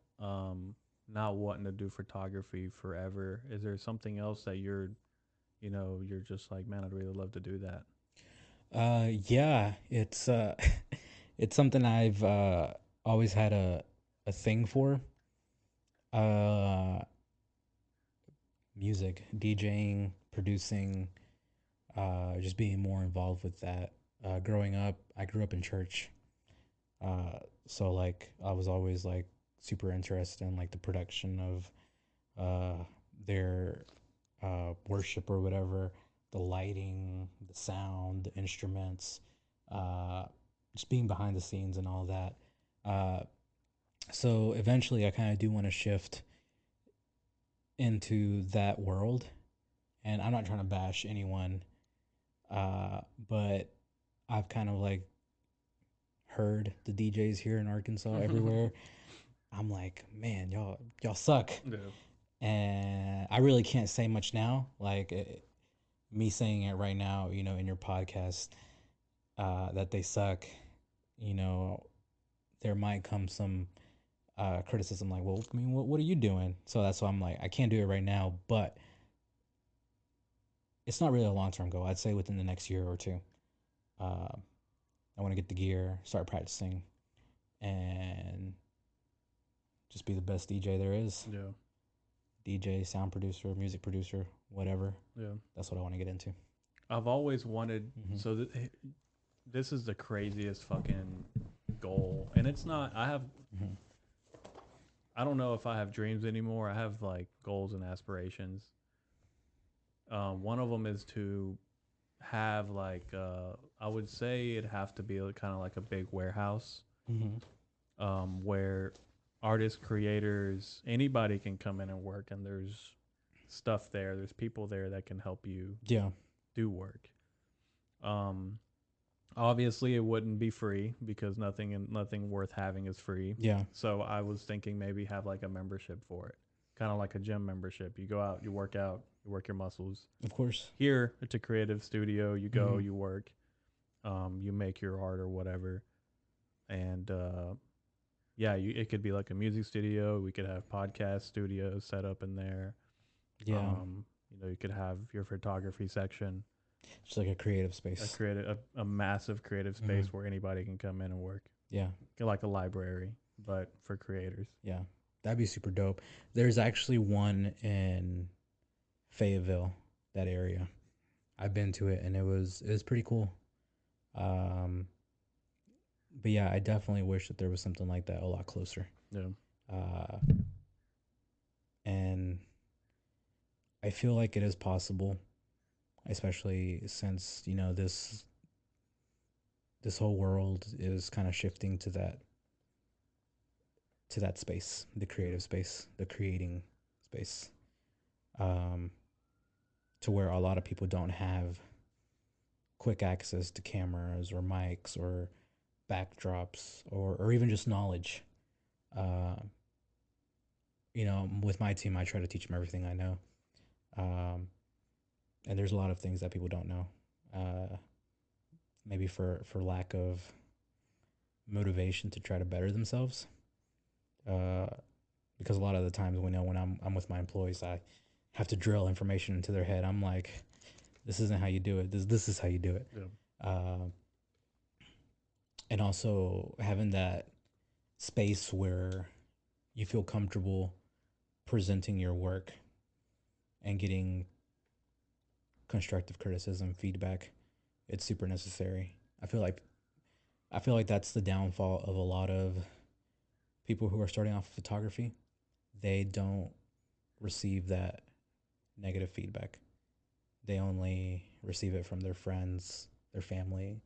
not wanting to do photography forever. Is there something else that you're just like, man, I'd really love to do that? Yeah, it's it's something I've always had a thing for. Uh Music, DJing, producing, just being more involved with that. Growing up, I grew up in church. So like I was always like super interested in like the production of their worship or whatever, the lighting, the sound, the instruments, uh, just being behind the scenes and all that. Uh, so eventually, I kind of do want to shift into that world, and I'm not trying to bash anyone, but I've kind of like heard the DJs here in Arkansas everywhere. I'm like, man, y'all suck, Yeah. and I really can't say much now. Like me saying it right now, in your podcast, that they suck, you know, there might come some criticism like, well, I mean, what are you doing? So that's why I'm like, I can't do it right now, but it's not really a long term goal. I'd say within the next year or two, uh, I want to get the gear, start practicing, and just be the best DJ there is. Yeah. DJ, sound producer, music producer, whatever. Yeah. That's what I want to get into. I've always wanted. Hmm. So this is the craziest fucking goal, and it's not. Hmm. I don't know if I have dreams anymore. I have like goals and aspirations. One of them is to have like I would say it'd have to be kind of like a big warehouse, Hmm. where artists, creators, anybody can come in and work, and there's stuff there. There's people there that can help you Yeah. do work. Um, Obviously, it wouldn't be free because nothing worth having is free. Yeah. So I was thinking maybe have like a membership for it, kind of like a gym membership. You go out, you work out, you work your muscles. Of course. Here, it's a creative studio. You go, Hmm. you work, you make your art or whatever, and yeah, it could be like a music studio. We could have podcast studios set up in there. Yeah. You could have your photography section, Just like a creative space. a massive creative Hmm. space where anybody can come in and work, Yeah. like a library, but for creators. Yeah. That'd be super dope. There's actually one in Fayetteville, that area. I've been to it and it was pretty cool. Um, but yeah, I definitely wish that there was something like that a lot closer. Yeah. Uh, And I feel like it is possible, especially since, this whole world is kind of shifting to that space, the Yeah. creative space, the creating space. Um, to where a lot of people don't have quick access to cameras or mics or backdrops or even just knowledge. Uh, with my team, I try to teach them everything I know. Um, and there's a lot of things that people don't know. Maybe for lack of motivation to try to better themselves. Uh, because a lot of the times we know when I'm with my employees, I have to drill information into their head. I'm like, this isn't how you do it. This is how you do it. Yeah. Uh, and also having that space where you feel comfortable presenting your work and getting constructive criticism, feedback, it's super necessary. I feel like that's the downfall of a lot of people who are starting off photography. They don't receive that negative feedback. They only receive it from their friends, their family,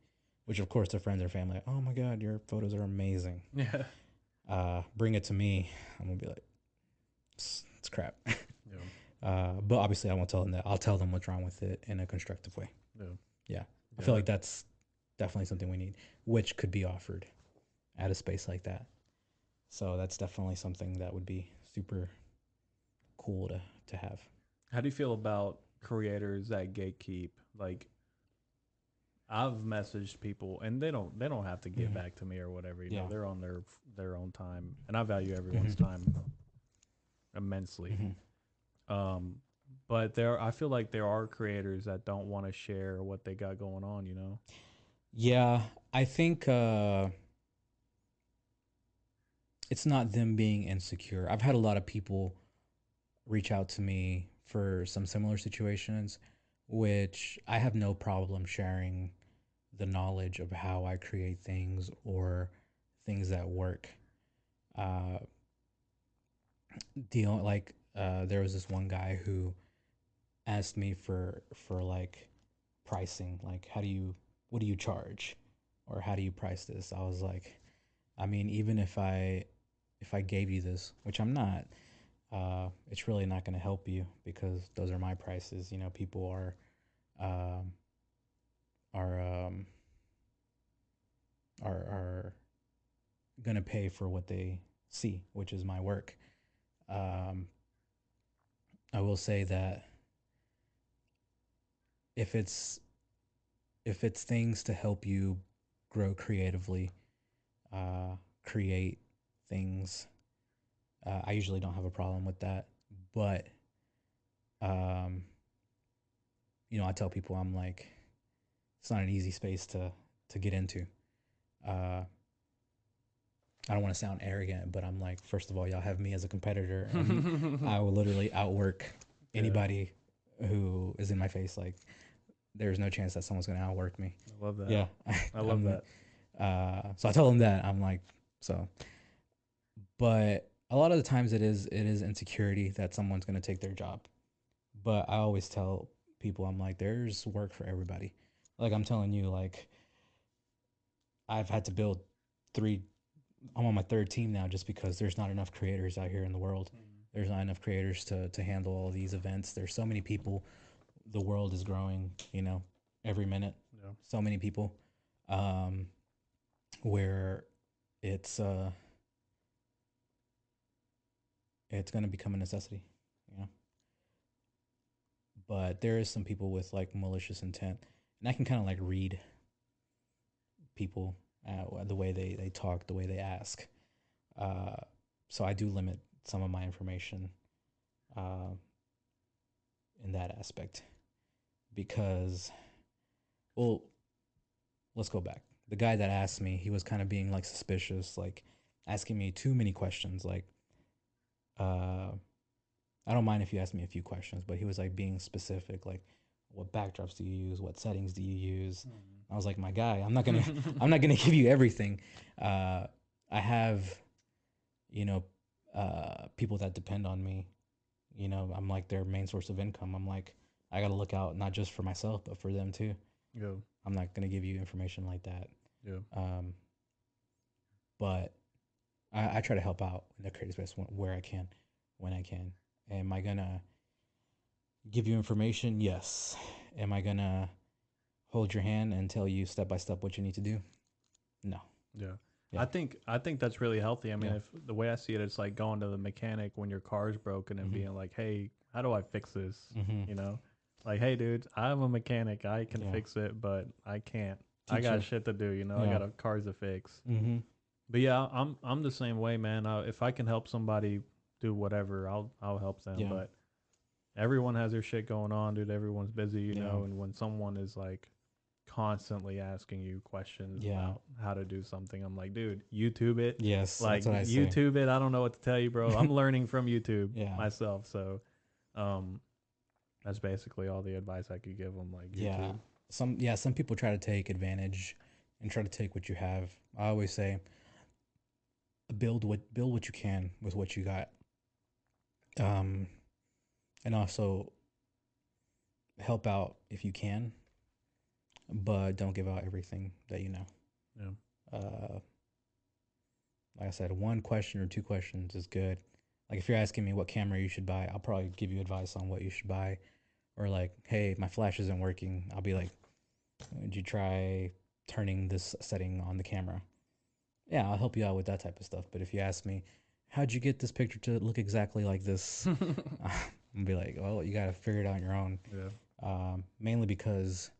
which of course their friends or family, oh my god, your photos are amazing. Yeah. Bring it to me. I'm gonna be like, it's crap. Yeah. But obviously, I won't tell them that. I'll tell them what's wrong with it in a constructive way. Yeah. Yeah, I Yeah. feel like that's definitely something we need, which could be offered at a space like that. So that's definitely something that would be super cool to have. How do you feel about creators that gatekeep? Like, I've messaged people and they don't have to get Mm-hmm. back to me or whatever. Yeah. They're on their own time, and I value everyone's Mm-hmm. time immensely. Mm-hmm. Um, but I feel like there are creators that don't want to share what they got going on. Yeah, I think it's not them being insecure. I've had a lot of people reach out to me for some similar situations, which I have no problem sharing the knowledge of how I create things or things that work. Uh, there was this one guy who asked me for like pricing, like what do you charge, or how do you price this? I was like, I mean, even if I gave you this, which I'm not, it's really not going to help you because those are my prices. People um, are are gonna pay for what they see, which is my work. Um, I will say that if it's if it's things to help you grow creatively, uh, create things, I usually don't have a problem with that. But um, I tell people I'm like, it's not an easy space to get into. Uh, I don't want to sound arrogant, but I'm like, first of all, y'all have me as a competitor, and I will literally outwork Yeah, anybody who is in my face. Like, there's no chance that someone's gonna outwork me. I love that. Yeah, I love I'm. that. So I tell them that I'm like so, but a lot of the times it is insecurity that someone's gonna take their job. But I always tell people I'm like, there's work for everybody. Like I'm telling you, like I've had to build three. I'm on my third team now just because there's not enough creators out here in the world. Mhm. There's not enough creators to handle all these events. There's so many people. The world is growing, every minute. Yeah. So many people. Um, where it's it's going to become a necessity, you know. But there is some people with like malicious intent, and I can kind of like read people, the way they talk, the way they ask. Uh, so I do limit some of my information uh, in that aspect because, well, let's go back. The guy that asked me, he was kind of being like suspicious, like asking me too many questions. Like, uh, I don't mind if you ask me a few questions, but he was like being specific, like, what backdrops do you use? What settings do you use? I was like, my guy, I'm not gonna give you everything. I have, you know, people that depend on me, You know, I'm like their main source of income. I'm like, I got to look out not just for myself, but for them too. Yeah. I'm not going to give you information like that. Yeah. Um, but I try to help out in the creative space where I can, when I can. Am I going to give you information? Yes. Am I going to hold your hand and tell you step by step what you need to do? No. Yeah. Yeah. I think that's really healthy. I mean, Yeah. if the way I see it, it's like going to the mechanic when your car's broken and Mm-hmm. being like, "Hey, how do I fix this?" Mm-hmm. You know, like, "Hey, dude, I'm a mechanic. I can Yeah. fix it, but I can't. I got Teacher. shit to do. You know, I Yeah. got a cars to fix." Mm-hmm. But yeah, I'm the same way, man. If I can help somebody do whatever, I'll help them. Yeah. But everyone has their shit going on, dude. Everyone's busy, you Yeah. know. And when someone is like constantly asking you questions Yeah. about how to do something, I'm like, dude, YouTube it. Yes, Like that's what I say. YouTube it. I don't know what to tell you, bro. I'm learning from YouTube Yeah. myself. So, um, that's basically all the advice I could give them. Like Yeah. YouTube. Some people try to take advantage and try to take what you have. I always say build what you can with what you got. Um and also help out if you can, but don't give out everything that you know. Yeah. Uh like I said, one question or two questions is good. Like if you're asking me what camera you should buy, I'll probably give you advice on what you should buy. Or like, hey, my flash isn't working. I'll be like, would you try turning this setting on the camera? Yeah, I'll help you out with that type of stuff. But if you ask me, how'd you get this picture to look exactly like this? I'm gonna be like, well, you gotta figure it out on your own. Yeah. Mainly because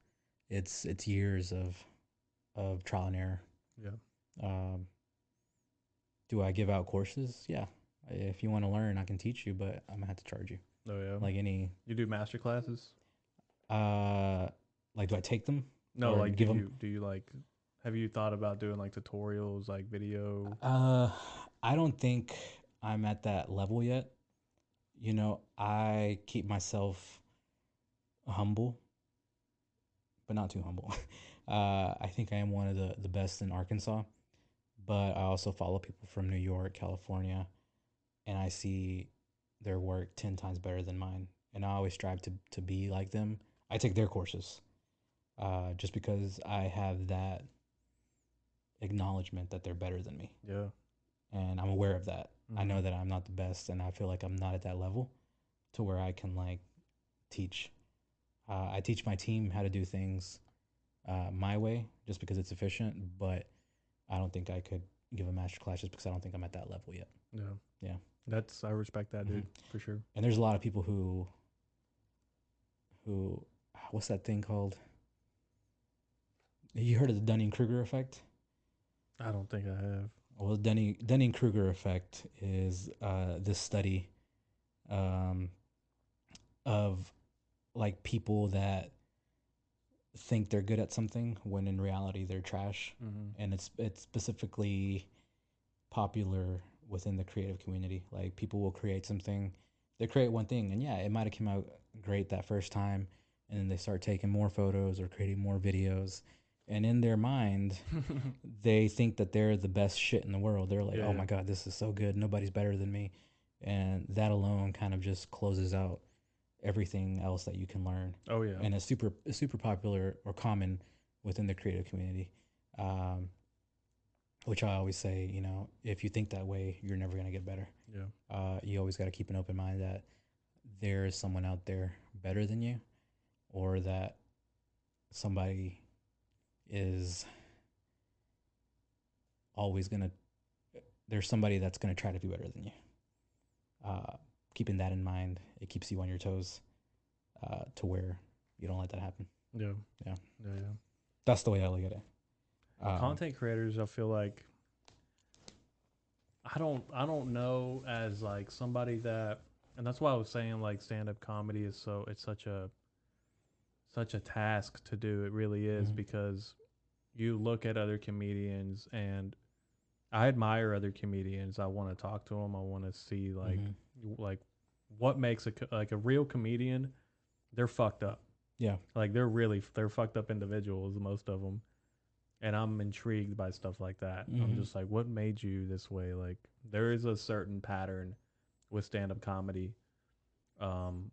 it's years of trial and error. Yeah. Um, do I give out courses? Yeah. If you want to learn, I can teach you, but I'm gonna have to charge you. Oh yeah. Like any, You do master classes? uh, like do I take them No, or like give them? do you like have you thought about doing like tutorials, like video? Uh, I don't think I'm at that level yet. You know, I keep myself humble, but not too humble. I think I am one of the best in Arkansas, but I also follow people from New York, California, and I see their work 10 times better than mine. And I always strive to be like them. I take their courses just because I have that acknowledgement that they're better than me. Yeah. And I'm aware of that. I Mm-hmm. know that I'm not the best, and I feel like I'm not at that level to where I can like teach. I teach my team how to do things my way just because it's efficient, but I don't think I could give a master class just because I don't think I'm at that level yet. Yeah. Yeah. That's I respect that, Hmm. dude, for sure. And there's a lot of people who what's that thing called? You heard of the Dunning Kruger effect? I don't think I have. Well, the Dunning Kruger effect is this study um, of like people that think they're good at something when in reality they're trash, Mm-hmm. and it's specifically popular within the creative community. Like people will create something, they create one thing, and yeah, it might have come out great that first time, and then they start taking more photos or creating more videos, and in their mind, they think that they're the best shit in the world. They're like, Yeah, oh yeah. my god, this is so good, nobody's better than me, and that alone kind of just closes out everything else that you can learn, Oh yeah. and it's super popular or common within the creative community. Um, which I always say, you know, if you think that way, you're never gonna get better. Yeah. You always got to keep an open mind that there is someone out there better than you, or that somebody is always gonna. There's somebody that's gonna try to do better than you. Uh, Keeping that in mind, it keeps you on your toes to where you don't let that happen. Yeah. Yeah, Yeah, yeah. that's the way I look at it. Um, Content creators, I feel like I don't know as like somebody that and that's why I was saying like stand up comedy is so it's such a task to do. It really is mhm, because you look at other comedians and I admire other comedians. I want to talk to them. I want to see mhm. like what makes like a real comedian. They're fucked up. Yeah, Like they're fucked up individuals, most of them. And I'm intrigued by stuff like that. I'm mhm, just like, what made you this way? Like there is a certain pattern with stand up comedy Um,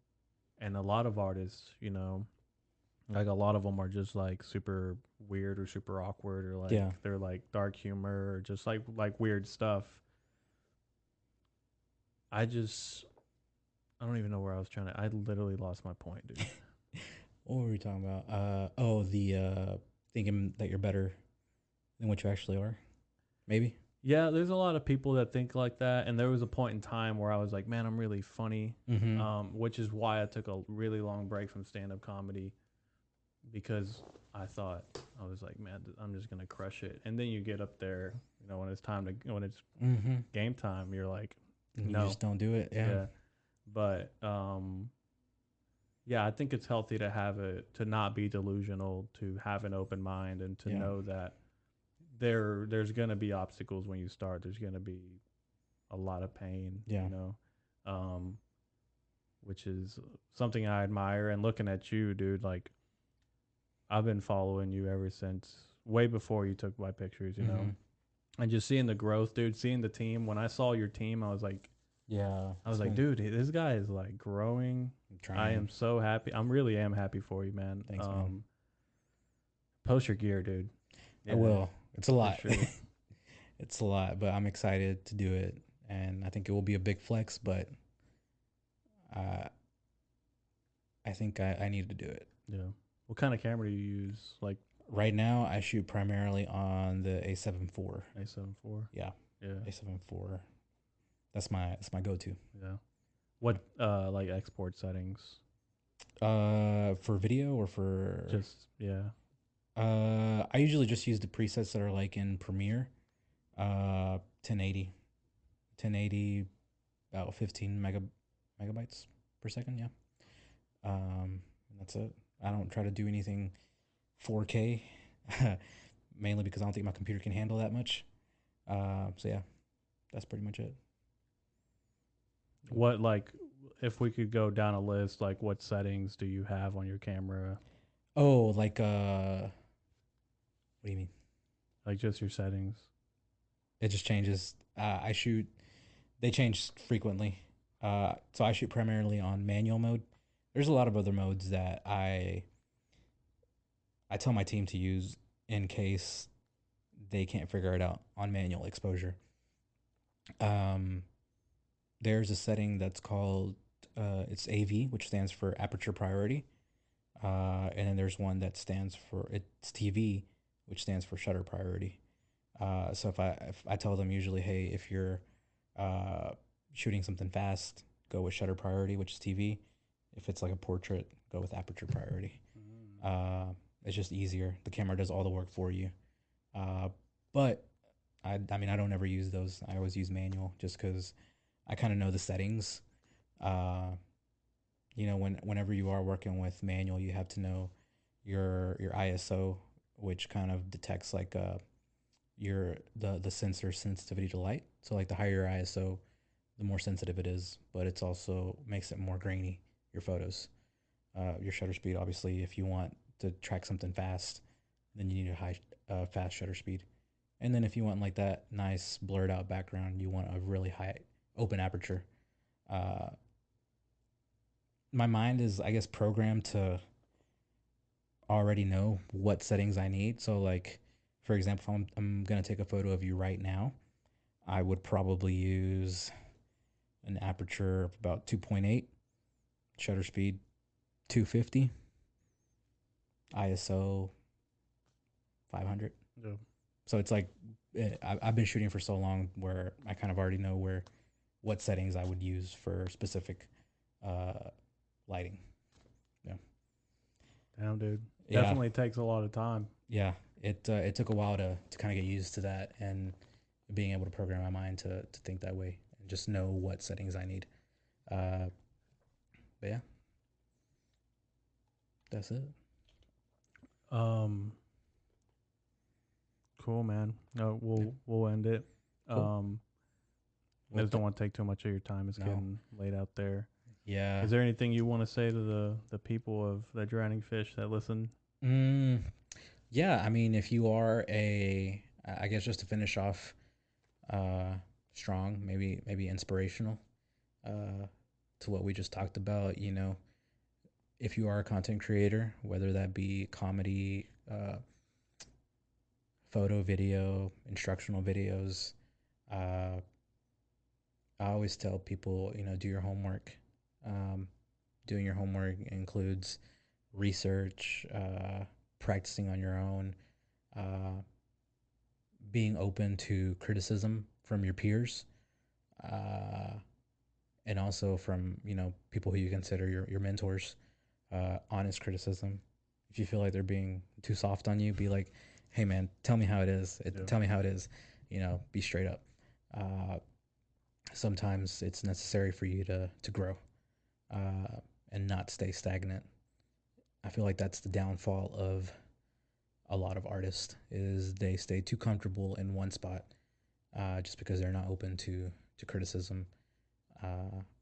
and a lot of artists, like a lot of them are just like super weird or super awkward or like Yeah. they're like dark humor or just like weird stuff. I just I don't even know where I was trying to. I literally lost my point, dude. What were we talking about? The thinking that you're better than what you actually are. Maybe. Yeah, there's a lot of people that think like that, and there was a point in time where I was like, man, I'm really funny, Mm-hmm. which is why I took a really long break from stand-up comedy because I thought I was like, man, I'm just gonna crush it, and then you get up there, when it's Mm-hmm. game time, you're like, And you no, just don't do it. Yeah. yeah, but yeah, I think it's healthy to to not be delusional, to have an open mind, and to Yeah. know that there's gonna be obstacles when you start. There's gonna be a lot of pain, Yeah. um, which is something I admire. And looking at you, dude, like I've been following you ever since way before you took my pictures, Mm-hmm. and just seeing the growth, dude. Seeing the team. When I saw your team, Yeah. I It's was like, been dude, this guy is like growing. I'm I trying. am so happy. I'm really am happy for you, man. Thanks, man. Post your gear, dude. I Yeah, will. It's a for lot. sure. It's a lot, but I'm excited to do it, and I think it will be a big flex. But uh, I think I need to do it. Yeah. What kind of camera do you use? Like Right now, I shoot primarily on the A7 IV. A7 IV? Yeah, Yeah. A7 IV. That's my go-to. Yeah. What like export settings? For video or for Just yeah. I usually just use the presets that are like in Premiere. 1080, 1080, about 15 megabytes per second. Yeah. And that's it. I don't try to do anything 4K, mainly because I don't think my computer can handle that much. So yeah, that's pretty much it. What like if we could go down a list, like what settings do you have on your camera? Oh, like what do you mean? Like just your settings. It just changes. I shoot. They change frequently. So I shoot primarily on manual mode. There's a lot of other modes that I tell my team to use in case they can't figure it out on manual exposure. Um, there's a setting that's called it's AV, which stands for aperture priority, and then there's one that stands for it's TV, which stands for shutter priority. So if I tell them usually, hey, if you're uh, shooting something fast, go with shutter priority, which is TV. If it's like a portrait, go with aperture priority. Mm. Uh, it's just easier. The camera does all the work for you. Uh, but I mean, I don't ever use those. I always use manual just because I kind of know the settings. Uh, whenever you are working with manual, you have to know your ISO, which kind of detects like your the sensor sensitivity to light. So like the higher your ISO, the more sensitive it is, but it's also makes it more grainy, your photos. Your shutter speed, obviously, if you want to track something fast, then you need a fast shutter speed. And then if you want like that nice blurred out background, you want a really high open aperture. Uh, my mind is, I guess, programmed to already know what settings I need. So like, for example, if I'm gonna take a photo of you right now, I would probably use an aperture of about 2.8, shutter speed 250, ISO 500. Yeah. So it's like I've been shooting for so long where I kind of already know what settings I would use for specific uh, lighting. Yeah, Damn, dude. yeah, Definitely takes a lot of time. yeah. It took a while to kind of get used to that and being able to program my mind to think that way and just know what settings I need. Uh, but yeah, that's it. Um, cool, man. No, Yeah, we'll end it. cool. Um, I Well, just don't want to take too much of your time. It's no, getting late out there. yeah. Is there anything you want to say to the people of the drowning fish that listen? Mm, yeah, I mean, if you are I guess just to finish off, uh, strong, maybe inspirational, uh, to what we just talked about, you know, if you are a content creator, whether that be comedy, photo, video, instructional videos, uh, I always tell people, you know, do your homework. Um, Doing your homework includes research, practicing on your own, uh, being open to criticism from your peers, uh, and also from, you know, people who you consider your mentors. Honest criticism. If you feel like they're being too soft on you, be like, "Hey, man, tell me how it is. Yeah. Tell me how it is." You know, be straight up. Uh, Sometimes it's necessary for you to grow, uh, and not stay stagnant. I feel like that's the downfall of a lot of artists is they stay too comfortable in one spot, just because they're not open to criticism,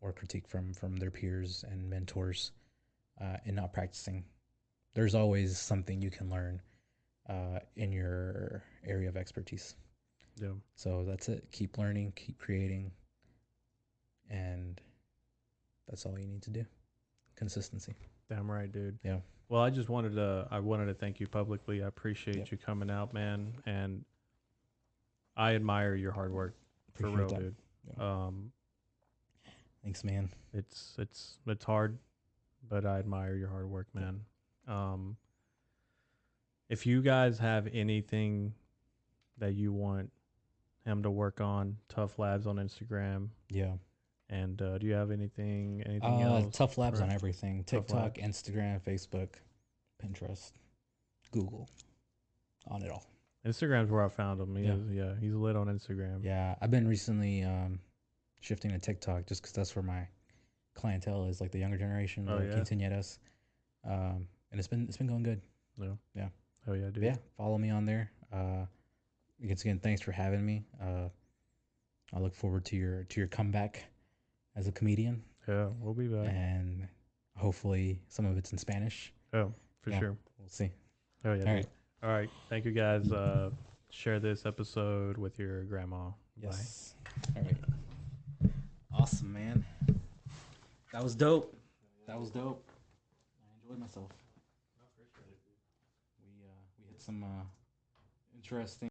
or critique from their peers and mentors, and not practicing. There's always something you can learn, in your area of expertise. Yeah. So that's it. Keep learning, keep creating, and that's all you need to do. Consistency. Damn right, dude. Yeah. Well, I wanted to thank you publicly. I appreciate Yep. you coming out, man, and I admire your hard work for Appreciate real, that. dude. Yeah. Um, Thanks, man. it's hard, but I admire your hard work, man. Um, if you guys have anything that you want him to work on, Tuff Labs on Instagram. Yeah. And do you have anything else? Tuff Labs for on everything: Tuff TikTok, Labs? Instagram, Facebook, Pinterest, Google, on it all. Instagram's where I found him. Yeah. He's lit on Instagram. Yeah, I've been recently shifting to TikTok just because that's where my clientele is, like the younger generation, Oh the yeah, quinceañeras, and it's been going good. no, Yeah. oh yeah, But dude. yeah, follow me on there. Once again, thanks for having me. I look forward to your comeback as a comedian, Yeah, we'll be back. and hopefully some of it's in Spanish. Oh, for Yeah, sure. we'll see. Oh yeah, All dude. right. All right, thank you guys. Share this episode with your grandma. Yes. All right. Awesome, man. That was dope. That was dope. I enjoyed myself. We hit some interesting